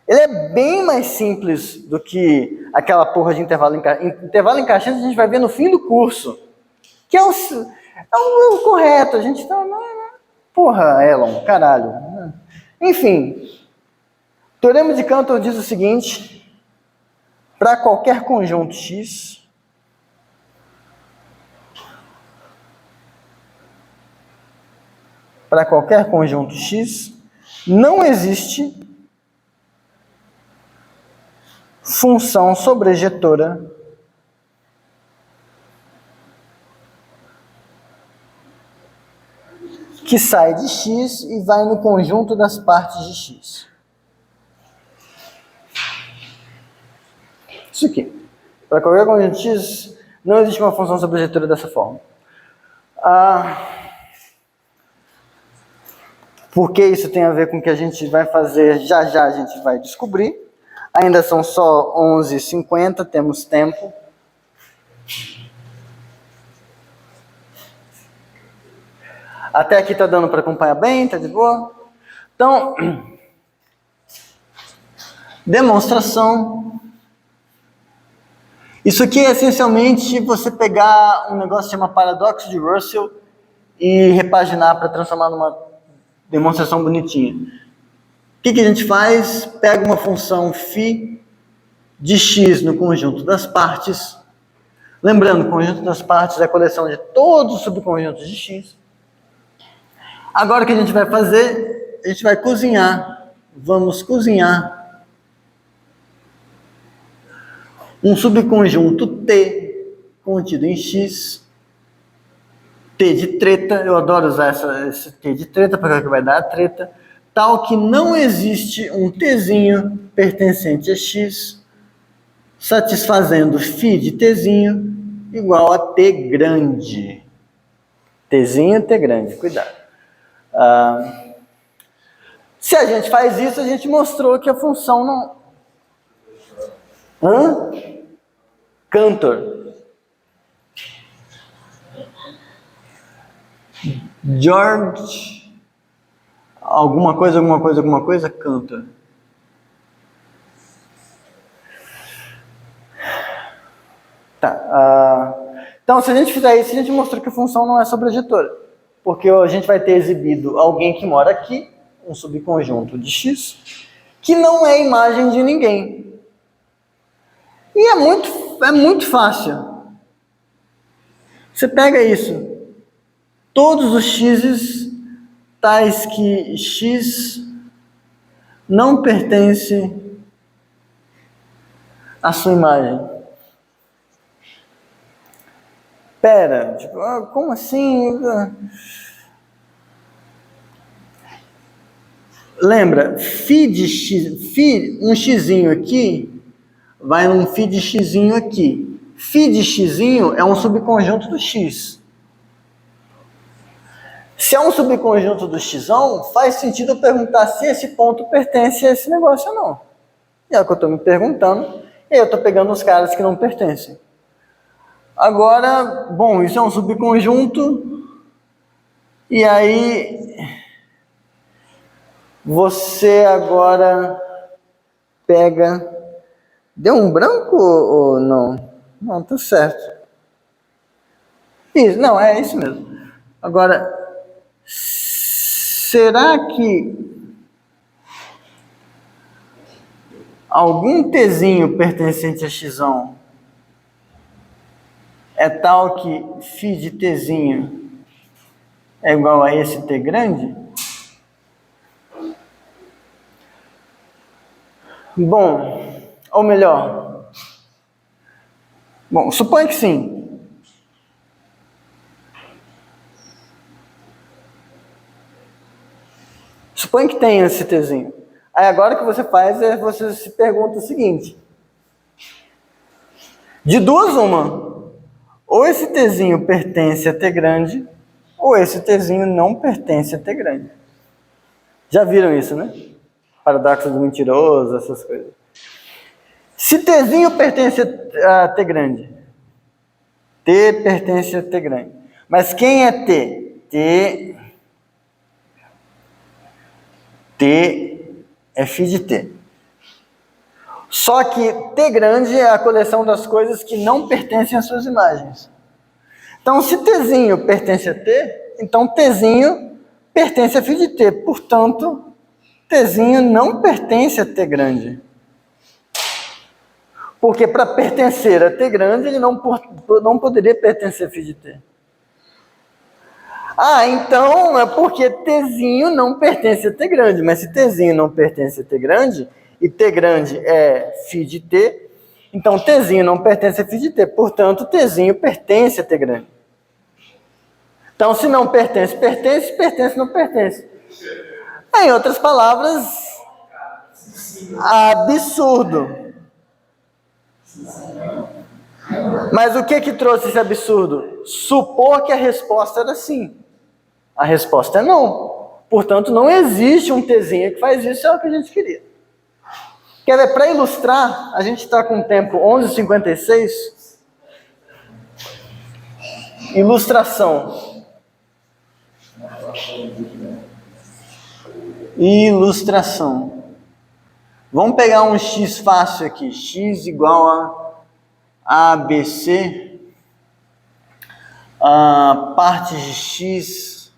ele é bem mais simples do que aquela porra de intervalo encaixante. Intervalo encaixante a gente vai ver no fim do curso, que é o correto. A gente tá... Porra, Elon, caralho. Enfim, o teorema de Cantor diz o seguinte, para qualquer conjunto X, não existe função sobrejetora que sai de x e vai no conjunto das partes de x. Isso aqui. Para qualquer conjunto x, não existe uma função sobrejetora dessa forma. Porque isso tem a ver com o que a gente vai fazer, já a gente vai descobrir. Ainda são só 11h50, temos tempo. Até aqui está dando para acompanhar bem, está de boa? Então, demonstração. Isso aqui é essencialmente você pegar um negócio que chama paradoxo de Russell e repaginar para transformar numa demonstração bonitinha. O que a gente faz? Pega uma função φ de x no conjunto das partes. Lembrando, o conjunto das partes é a coleção de todos os subconjuntos de x. Agora o que a gente vai fazer? A gente vai cozinhar. Vamos cozinhar um subconjunto T contido em x. T de treta, eu adoro usar esse T de treta, para que vai dar a treta, tal que não existe um Tzinho pertencente a x, satisfazendo φ de Tzinho igual a T grande. Tzinho, T grande, cuidado. Se a gente faz isso, a gente mostrou que a função não... Cantor. George, alguma coisa, Cantor. Tá. Então, se a gente fizer isso, a gente mostrou que a função não é sobrejetora. Porque a gente vai ter exibido alguém que mora aqui, um subconjunto de x, que não é imagem de ninguém. E é muito fácil. Você pega isso. Todos os x's, tais que x não pertence à sua imagem. Pera, tipo, como assim? Lembra, φ de x, um xzinho aqui, vai num φ de xzinho aqui. Φ de xzinho é um subconjunto do x. Se é um subconjunto do x, faz sentido eu perguntar se esse ponto pertence a esse negócio ou não. E é o que eu estou me perguntando, e aí eu estou pegando os caras que não pertencem. Agora, bom, isso é um subconjunto, e aí você agora pega... Deu um branco ou não? Não, tá certo. Isso, não, é isso mesmo. Agora, será que algum tzinho pertencente a x é tal que φ de tzinho é igual a esse t grande? Bom, ou melhor, suponha que sim. Suponha que tenha esse tzinho. Aí agora o que você faz é você se pergunta o seguinte: de duas uma, ou esse tzinho pertence a t grande, ou esse tzinho não pertence a t grande. Já viram isso, né? Paradoxo do mentiroso, essas coisas. Se tzinho pertence a t grande, t pertence a t grande. Mas quem é t? T é φ de t. Só que t grande é a coleção das coisas que não pertencem às suas imagens. Então, se tzinho pertence a t, então tzinho pertence a φ de t. Portanto, tzinho não pertence a t grande. Porque para pertencer a t grande, ele não poderia pertencer a φ de t. Então é porque tzinho não pertence a t grande. Mas se tzinho não pertence a t grande, e t grande é φ de t, então tzinho não pertence a φ de t. Portanto, tzinho pertence a t grande. Então, se não pertence, pertence, pertence, não pertence. Em outras palavras, absurdo. Mas o que trouxe esse absurdo? Supor que a resposta era sim. A resposta é não. Portanto, não existe um tzinho que faz isso, é o que a gente queria. Quer ver, para ilustrar, a gente está com o tempo 11h56. Ilustração. Vamos pegar um x fácil aqui. X igual a ABC. A parte de x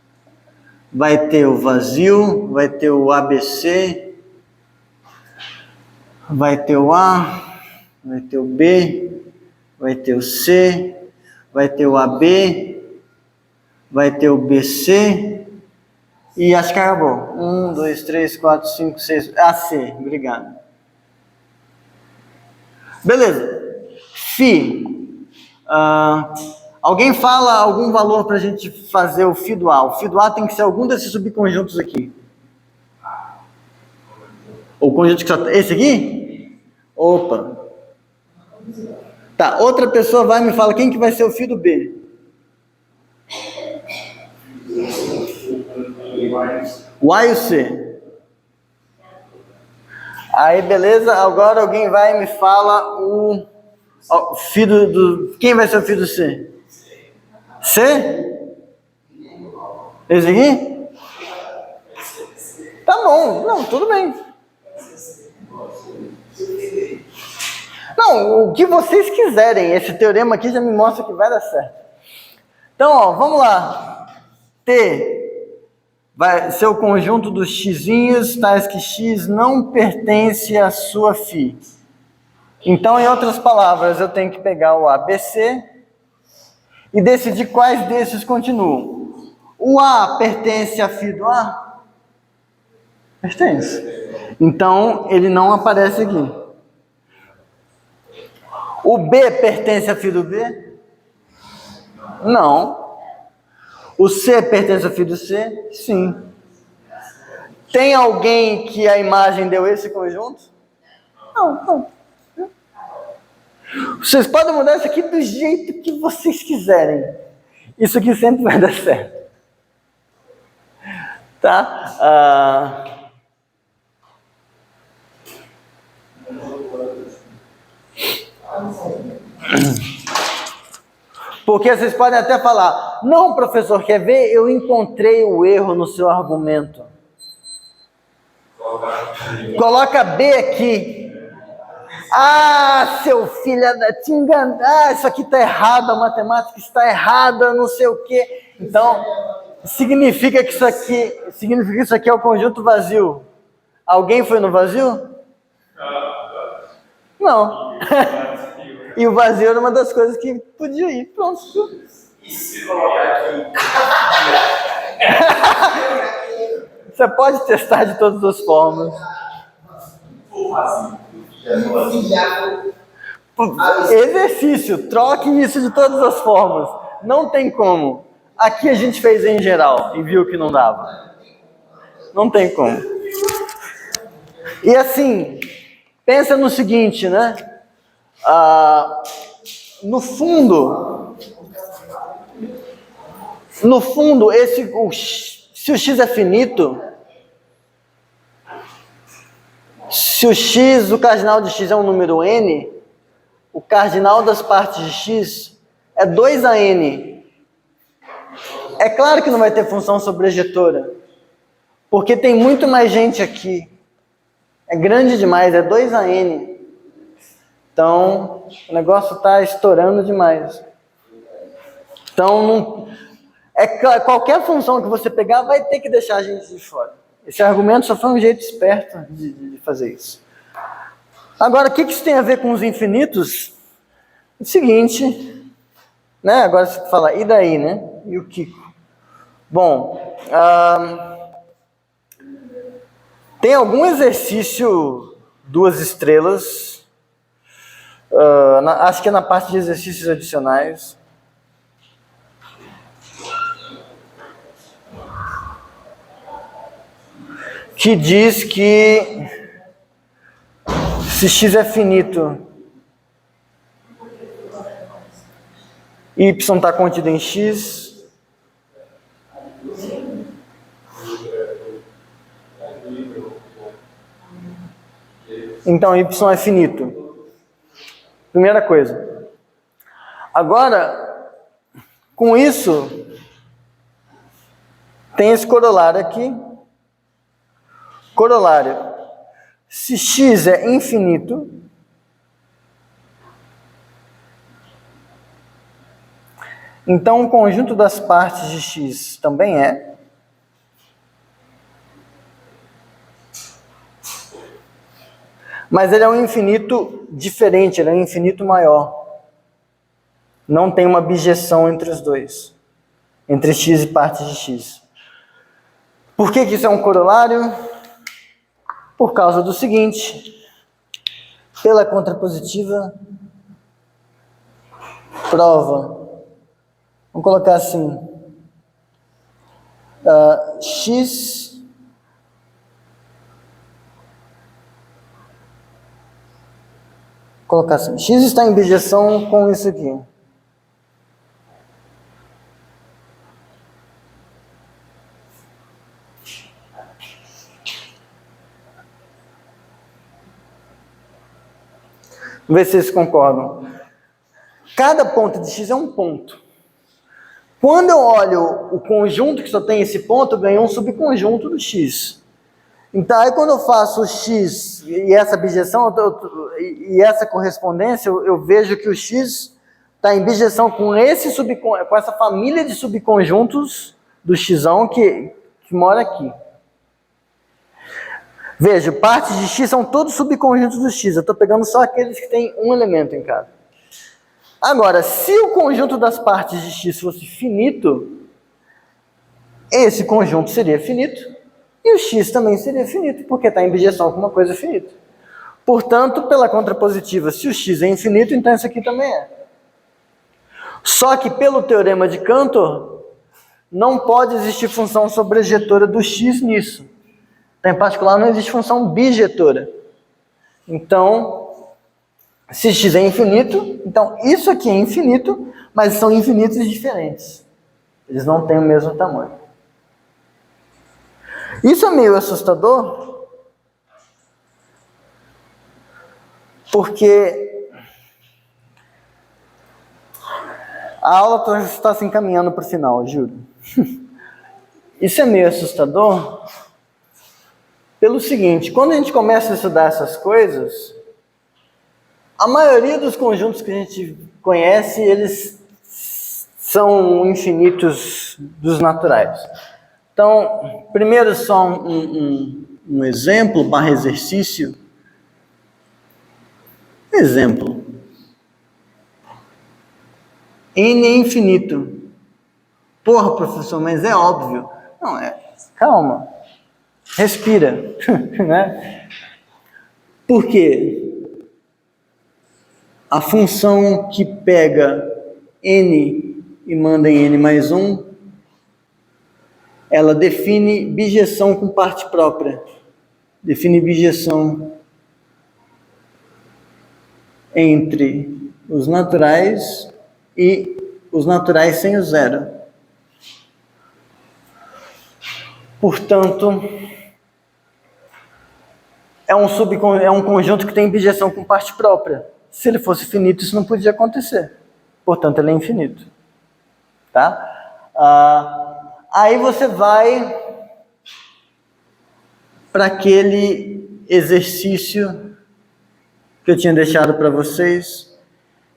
vai ter o vazio, vai ter o ABC, vai ter o A, vai ter o B, vai ter o C, vai ter o AB, vai ter o BC e acho que acabou. 1, 2, 3, 4, 5, 6, AC, obrigado. Beleza. Φ. Alguém fala algum valor para a gente fazer o φ do A? O φ do A tem que ser algum desses subconjuntos aqui. O conjunto que só... Esse aqui? Opa. Tá, outra pessoa vai e me fala quem que vai ser o φ do B. O A e o C. Aí, beleza. Agora alguém vai e me fala o φ do... Quem vai ser o φ do C? C? Esse aqui? Tá bom. Não, tudo bem. Não, o que vocês quiserem. Esse teorema aqui já me mostra que vai dar certo. Então, vamos lá. T vai ser o conjunto dos xzinhos, tais que x não pertence à sua φ. Então, em outras palavras, eu tenho que pegar o ABC e decidir quais desses continuam. O A pertence à φ do A? Pertence. Então, ele não aparece aqui. O B pertence à φ do B? Não. O C pertence à φ do C? Sim. Tem alguém que a imagem deu esse conjunto? Não. Vocês podem mudar isso aqui do jeito que vocês quiserem. Isso aqui sempre vai dar certo. Tá? Porque vocês podem até falar, não, professor, quer ver? Eu encontrei o erro no seu argumento. Coloca B aqui. Ah, seu filho, te engano. Ah, isso aqui está errado, a matemática está errada, não sei o quê. Então, significa que isso aqui é o conjunto vazio. Alguém foi no vazio? Não. E o vazio era uma das coisas que podia ir. Pronto. E se colocar aqui? Você pode testar de todas as formas. Exercício, troque isso de todas as formas. Não tem como. Aqui a gente fez em geral e viu que não dava. Não tem como. E assim, pensa no seguinte, né? No fundo, se o x é finito, se o cardinal de x é um número n, o cardinal das partes de x é 2an. É claro que não vai ter função sobrejetora, porque tem muito mais gente aqui. É grande demais, é 2an. Então, o negócio está estourando demais. Então, qualquer função que você pegar vai ter que deixar a gente de fora. Esse argumento só foi um jeito esperto de fazer isso. Agora, o que isso tem a ver com os infinitos? É o seguinte, né? Agora você fala, e daí, né? E o Kiko? Bom, tem algum exercício 2 estrelas, acho que é na parte de exercícios adicionais, que diz que se x é finito, y está contido em x, então y é finito. Primeira coisa. Agora, com isso, tem esse corolário aqui. Corolário. Se x é infinito, então o conjunto das partes de x também é. Mas ele é um infinito diferente, ele é um infinito maior. Não tem uma bijeção entre os dois, entre x e partes de x. Por que isso é um corolário? Por causa do seguinte, pela contrapositiva, prova. Vamos colocar assim, x colocar assim, x está em bijeção com isso aqui. Vamos ver se vocês concordam. Cada ponto de x é um ponto. Quando eu olho o conjunto que só tem esse ponto, eu ganho um subconjunto do x. Então, aí quando eu faço o x e essa bijeção, e essa correspondência, eu vejo que o x está em bijeção com essa família de subconjuntos do xão que mora aqui. Veja, partes de x são todos subconjuntos do x. Eu estou pegando só aqueles que têm um elemento em cada. Agora, se o conjunto das partes de x fosse finito, esse conjunto seria finito. E o x também seria finito, porque está em bijeção com uma coisa finita. Portanto, pela contrapositiva, se o x é infinito, então isso aqui também é. Só que pelo teorema de Cantor, não pode existir função sobrejetora do x nisso. Em particular, não existe função bijetora. Então, se x é infinito, então isso aqui é infinito, mas são infinitos diferentes. Eles não têm o mesmo tamanho. Isso é meio assustador, porque a aula está se encaminhando para o final, juro. Isso é meio assustador pelo seguinte: quando a gente começa a estudar essas coisas, a maioria dos conjuntos que a gente conhece, eles são infinitos dos naturais. Então, primeiro só um exemplo barra exercício. Exemplo. N é infinito. Porra, professor, mas é óbvio. Não, calma. Respira. Né? Por quê? A função que pega n e manda em n mais 1, ela define bijeção com parte própria. Define bijeção entre os naturais e os naturais sem o zero. Portanto, é um conjunto que tem bijeção com parte própria. Se ele fosse finito, isso não podia acontecer. Portanto, ele é infinito. Tá? Aí você vai para aquele exercício que eu tinha deixado para vocês.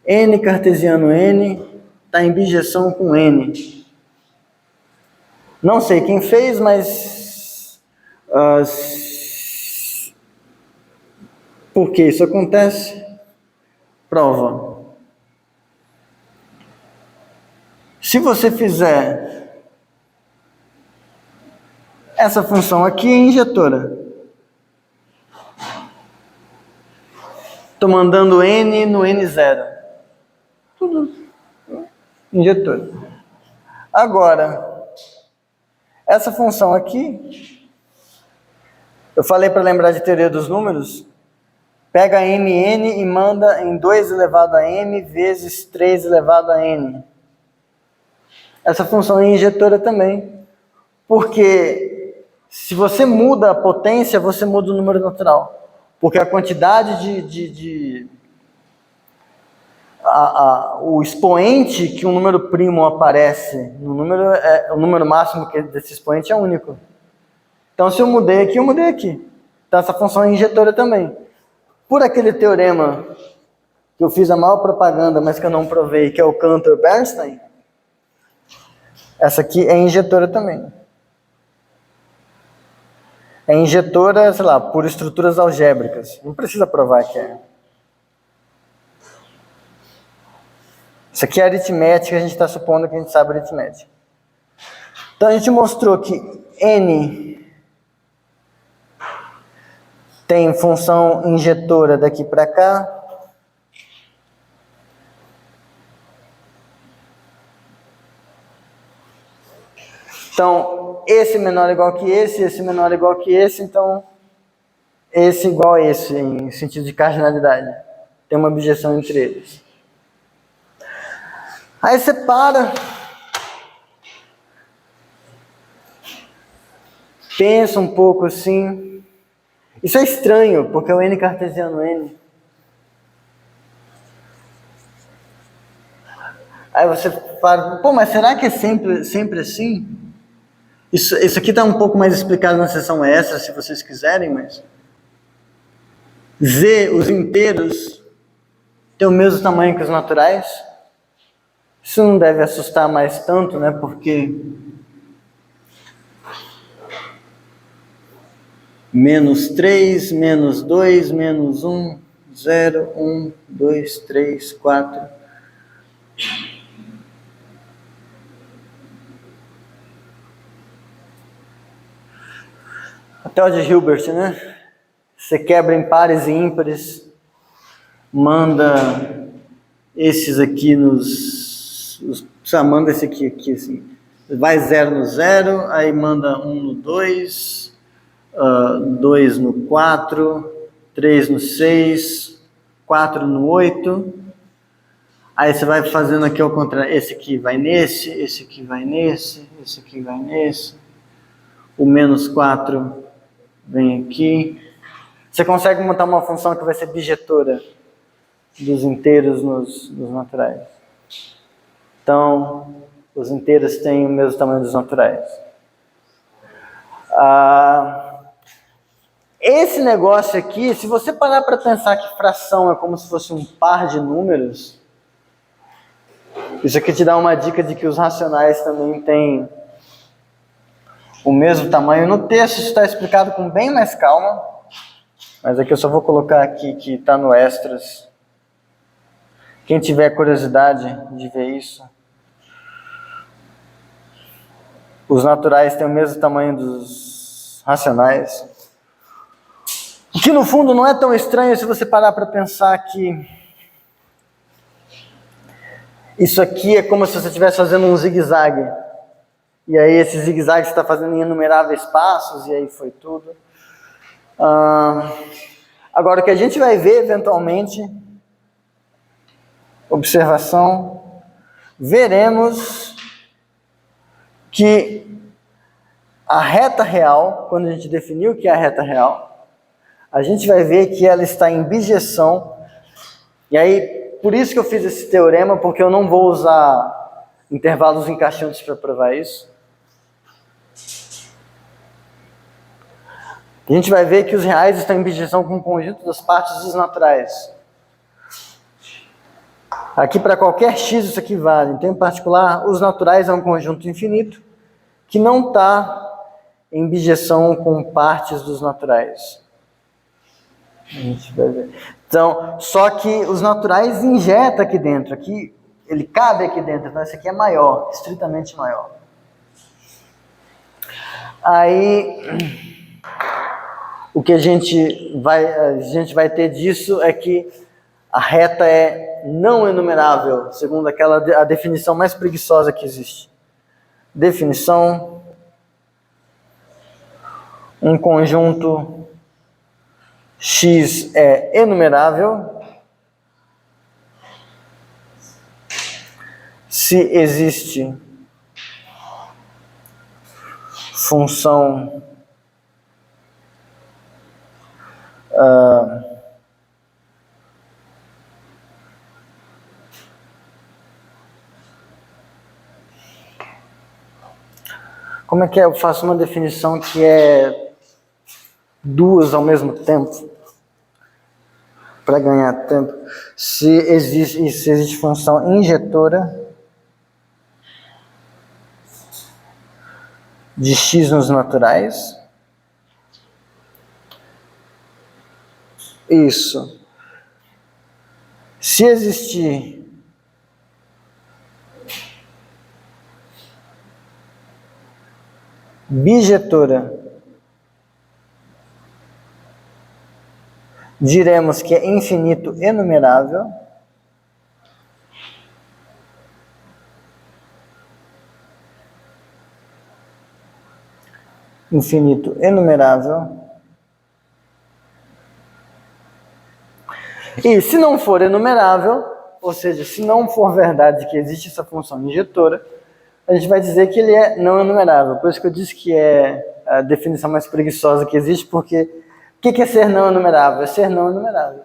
N cartesiano N está em bijeção com N. Não sei quem fez, mas por que isso acontece? Prova. Se você fizer essa função aqui é injetora. Estou mandando N no N0. Tudo injetora. Agora, essa função aqui, eu falei para lembrar de teoria dos números, pega mn e manda em 2 elevado a m vezes 3 elevado a n. Essa função é injetora também, porque se você muda a potência, você muda o número natural. Porque a quantidade o expoente que um número primo aparece no número, o número máximo desse expoente é único. Então, se eu mudei aqui, eu mudei aqui. Então, essa função é injetora também. Por aquele teorema que eu fiz a maior propaganda, mas que eu não provei, que é o Cantor-Bernstein, essa aqui é injetora também. É injetora, sei lá, por estruturas algébricas. Não precisa provar que é. Isso aqui é aritmética, a gente está supondo que a gente sabe aritmética. Então a gente mostrou que N tem função injetora daqui para cá. Então, esse menor é igual que esse menor é igual que esse, então esse igual a esse, em sentido de cardinalidade. Tem uma objeção entre eles. Aí você para, pensa um pouco assim. Isso é estranho, porque é o N cartesiano N. Aí você para, pô, mas será que é sempre assim? Isso aqui está um pouco mais explicado na seção extra, se vocês quiserem, mas... Z, os inteiros, têm o mesmo tamanho que os naturais. Isso não deve assustar mais tanto, né? Porque... menos 3, menos 2, menos 1, 0, 1, 2, 3, 4... Até o de Hilbert, né? Você quebra em pares e ímpares, manda esses aqui manda esse aqui assim. Vai 0 no 0, aí manda 1 no 2, 2 no 4, 3 no 6, 4 no 8. Aí você vai fazendo aqui ao contrário. Esse aqui vai nesse, esse aqui vai nesse, esse aqui vai nesse. O menos 4 vem aqui. Você consegue montar uma função que vai ser bijetora dos inteiros nos naturais. Então, os inteiros têm o mesmo tamanho dos naturais. Esse negócio aqui, se você parar para pensar que fração é como se fosse um par de números, isso aqui te dá uma dica de que os racionais também têm o mesmo tamanho. No texto isso está explicado com bem mais calma, mas aqui eu só vou colocar aqui que está no extras. Quem tiver curiosidade de ver isso. Os naturais têm o mesmo tamanho dos racionais. O que no fundo não é tão estranho se você parar para pensar que isso aqui é como se você estivesse fazendo um zigue-zague. E aí esse zigue-zague você está fazendo em inumeráveis passos, e aí foi tudo. Agora o que a gente vai ver eventualmente, observação, veremos que a reta real, quando a gente definiu o que é a reta real, a gente vai ver que ela está em bijeção. E aí, por isso que eu fiz esse teorema, porque eu não vou usar intervalos encaixantes para provar isso. A gente vai ver que os reais estão em bijeção com o conjunto das partes dos naturais. Aqui, para qualquer x, isso aqui vale. Então, em particular, os naturais é um conjunto infinito que não está em bijeção com partes dos naturais. A gente vai ver. Então, só que os naturais injeta aqui dentro. Aqui, ele cabe aqui dentro. Então, esse aqui é maior, estritamente maior. Aí, o que a gente vai ter disso é que a reta é não enumerável, segundo a definição mais preguiçosa que existe. Definição: um conjunto X é enumerável se existe função como é que é? Eu faço uma definição que é duas ao mesmo tempo para ganhar tempo. Se existe função injetora de x nos naturais. Isso. Se existir bijetora, diremos que é infinito enumerável. Infinito enumerável. E se não for enumerável, ou seja, se não for verdade que existe essa função injetora, a gente vai dizer que ele é não enumerável. Por isso que eu disse que é a definição mais preguiçosa que existe, porque o que é ser não enumerável? É ser não enumerável.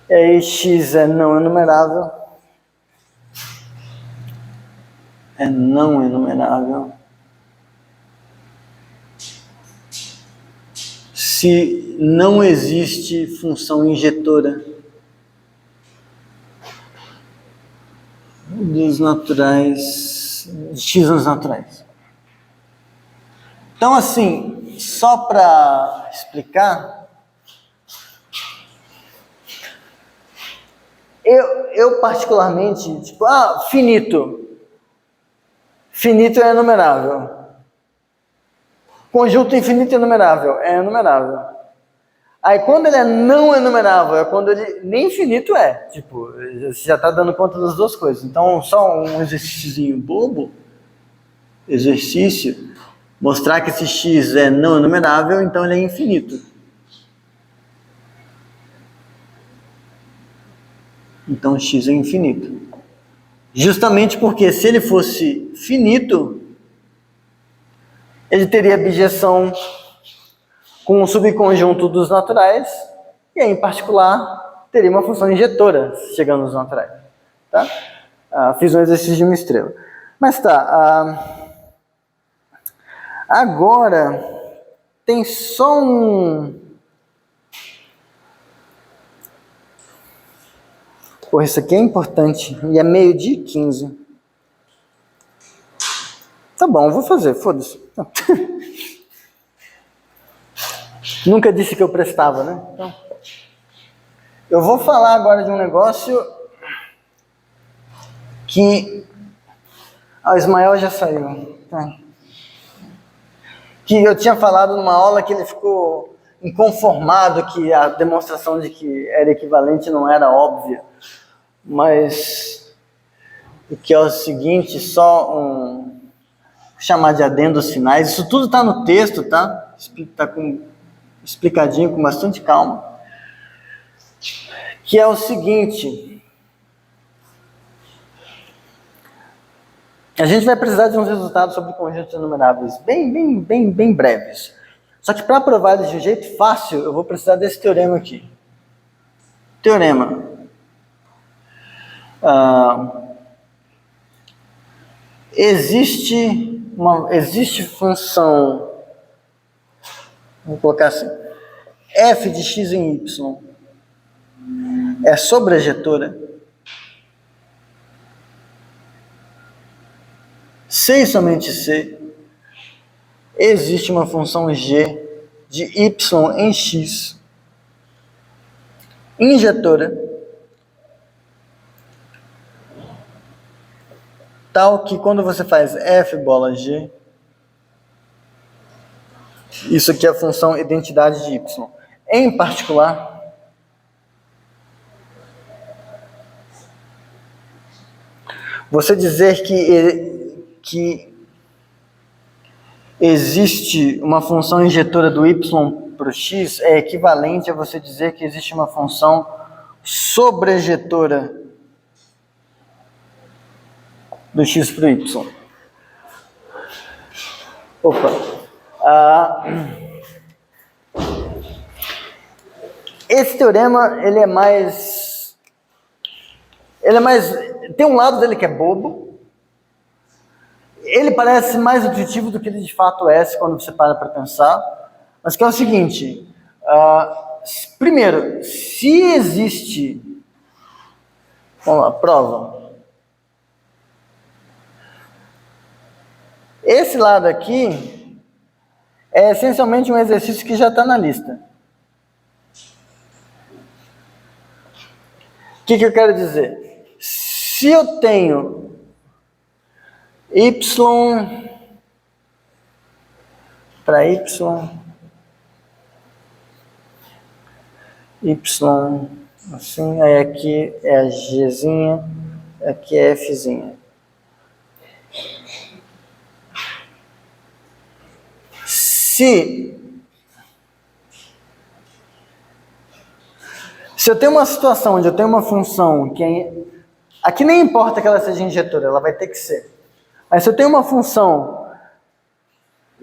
E aí x é não enumerável. É não enumerável se não existe função injetora dos naturais, de x nos naturais. Então, assim, só para explicar, eu particularmente, tipo, finito. Finito é enumerável. Conjunto infinito enumerável é enumerável. Aí quando ele é não enumerável, é quando ele nem finito é. Tipo, você já está dando conta das duas coisas. Então, só um exercíciozinho bobo. Exercício. Mostrar que esse x é não enumerável, então ele é infinito. Então, x é infinito. Justamente porque se ele fosse finito, ele teria bijeção com o subconjunto dos naturais, e aí, em particular, teria uma função injetora chegando nos naturais. Tá? Fiz um exercício de uma estrela. Mas tá. Agora, tem só um... Porra, isso aqui é importante. E é 12:15. Tá bom, vou fazer, foda-se. Nunca disse que eu prestava, né? Então, eu vou falar agora de um negócio que... o Ismael já saiu. Tá. Que eu tinha falado numa aula que ele ficou inconformado que a demonstração de que era equivalente não era óbvia. Mas o que é o seguinte, só chamar de adendos finais. Isso tudo está no texto, tá? Está explicadinho, com bastante calma. Que é o seguinte... A gente vai precisar de uns resultados sobre conjuntos enumeráveis bem breves. Só que para provar eles de um jeito fácil, eu vou precisar desse teorema aqui. Teorema. Existe função, vou colocar assim, f de x em y é sobrejetora. Se e somente se existe uma função g de y em x injetora tal que quando você faz f bola g, isso aqui é a função identidade de y. Em particular, você dizer que existe uma função injetora do y para o x é equivalente a você dizer que existe uma função sobrejetora do x para o y. Opa. Esse teorema, ele é mais... Tem um lado dele que é bobo. Ele parece mais intuitivo do que ele de fato é, quando você para pensar. Mas que é o seguinte... primeiro, se existe... Vamos lá, prova. Esse lado aqui é essencialmente um exercício que já está na lista. O que eu quero dizer? Se eu tenho y para y assim, aí aqui é a gzinha, aqui é fzinha. Se eu tenho uma situação onde eu tenho uma função que aqui nem importa que ela seja injetora, ela vai ter que ser. Mas se eu tenho uma função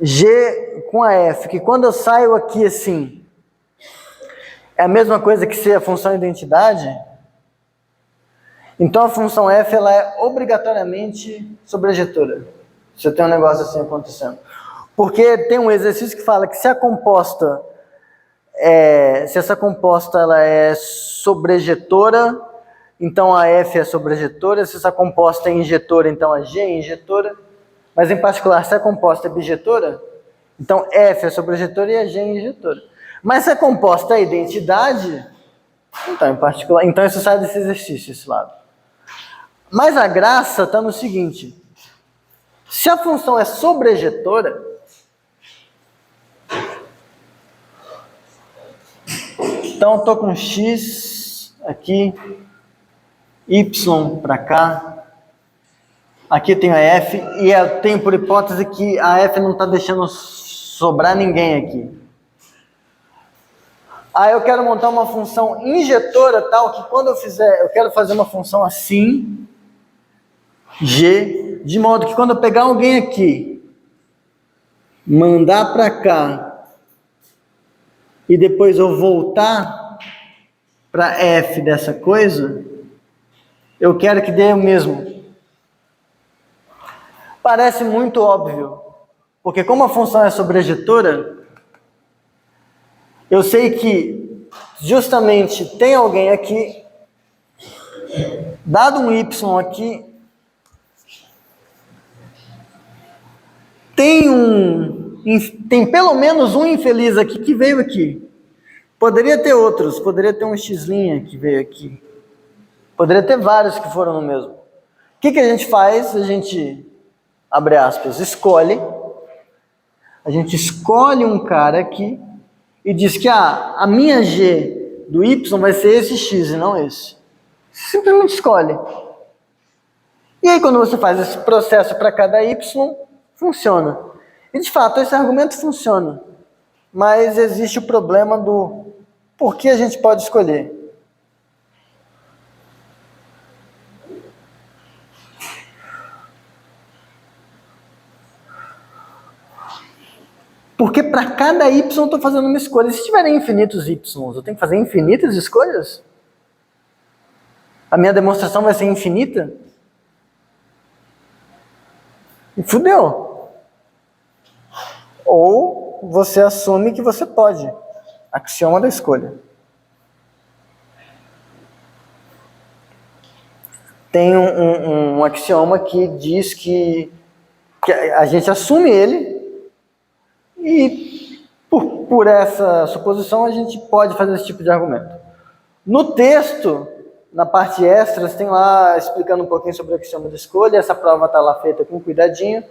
g com a f, que quando eu saio aqui assim, é a mesma coisa que ser a função identidade, então a função f ela é obrigatoriamente sobrejetora. Se eu tenho um negócio assim acontecendo. Porque tem um exercício que fala que se essa composta ela é sobrejetora, então a F é sobrejetora. Se essa composta é injetora, então a G é injetora. Mas em particular, se a composta é bijetora, então F é sobrejetora e a G é injetora. Mas se a composta é identidade, então em particular, então isso sai desse exercício, esse lado. Mas a graça está no seguinte: se a função é sobrejetora, então eu estou com x aqui, y para cá, aqui tenho a f, e eu tenho por hipótese que a f não está deixando sobrar ninguém aqui. Aí eu quero montar uma função injetora tal que quando eu quero fazer uma função assim, G, de modo que quando eu pegar alguém aqui, mandar para cá, e depois eu voltar para F dessa coisa, eu quero que dê o mesmo. Parece muito óbvio, porque como a função é sobrejetora, eu sei que justamente tem alguém aqui, dado um Y aqui, tem pelo menos um infeliz aqui que veio aqui. Poderia ter outros, poderia ter um X' que veio aqui. Poderia ter vários que foram no mesmo. O que a gente faz? A gente, abre aspas, escolhe. A gente escolhe um cara aqui e diz que a minha G do Y vai ser esse X e não esse. Simplesmente escolhe. E aí quando você faz esse processo para cada Y, funciona. E de fato esse argumento funciona. Mas existe o problema do por que a gente pode escolher. Porque para cada Y eu estou fazendo uma escolha. Se tiverem infinitos Y, eu tenho que fazer infinitas escolhas? A minha demonstração vai ser infinita? E fudeu. Ou você assume que você pode. Axioma da escolha. Tem um axioma que diz que a gente assume ele e por essa suposição a gente pode fazer esse tipo de argumento. No texto, na parte extras, tem lá explicando um pouquinho sobre o axioma da escolha. Essa prova está lá feita com cuidadinho.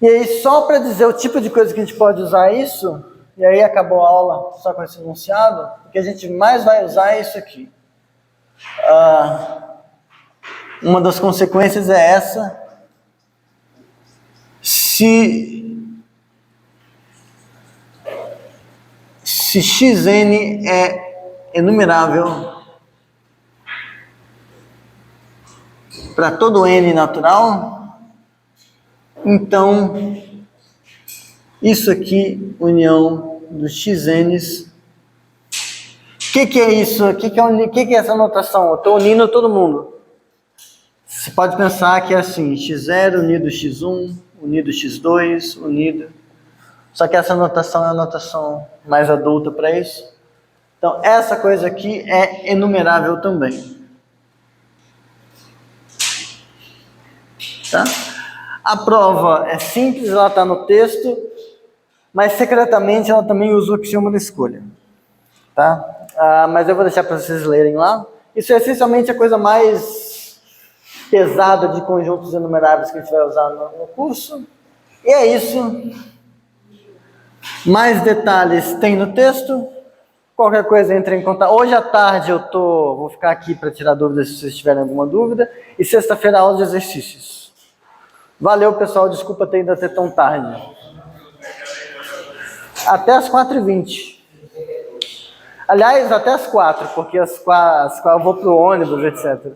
E aí, só para dizer o tipo de coisa que a gente pode usar isso, e aí acabou a aula só com esse enunciado, o que a gente mais vai usar é isso aqui. Uma das consequências é essa. Se Xn é enumerável para todo N natural, então isso aqui, união dos Xn's. O que é isso? O que é essa notação? Eu estou unindo todo mundo. Você pode pensar que é assim, x0 unido x1, unido x2, unido... Só que essa notação é a notação mais adulta para isso. Então, essa coisa aqui é enumerável também. Tá? A prova é simples, ela está no texto, mas secretamente ela também usa o axioma da escolha. Tá? Mas eu vou deixar para vocês lerem lá. Isso é essencialmente a coisa mais pesada de conjuntos enumeráveis que a gente vai usar no curso. E é isso. Mais detalhes tem no texto. Qualquer coisa entre em contato. Hoje à tarde vou ficar aqui para tirar dúvidas se vocês tiverem alguma dúvida. E sexta-feira aula de exercícios. Valeu, pessoal. Desculpa ainda ter tão tarde. Até as 4h20. Aliás, até as 4, porque às 4 eu vou pro ônibus, etc.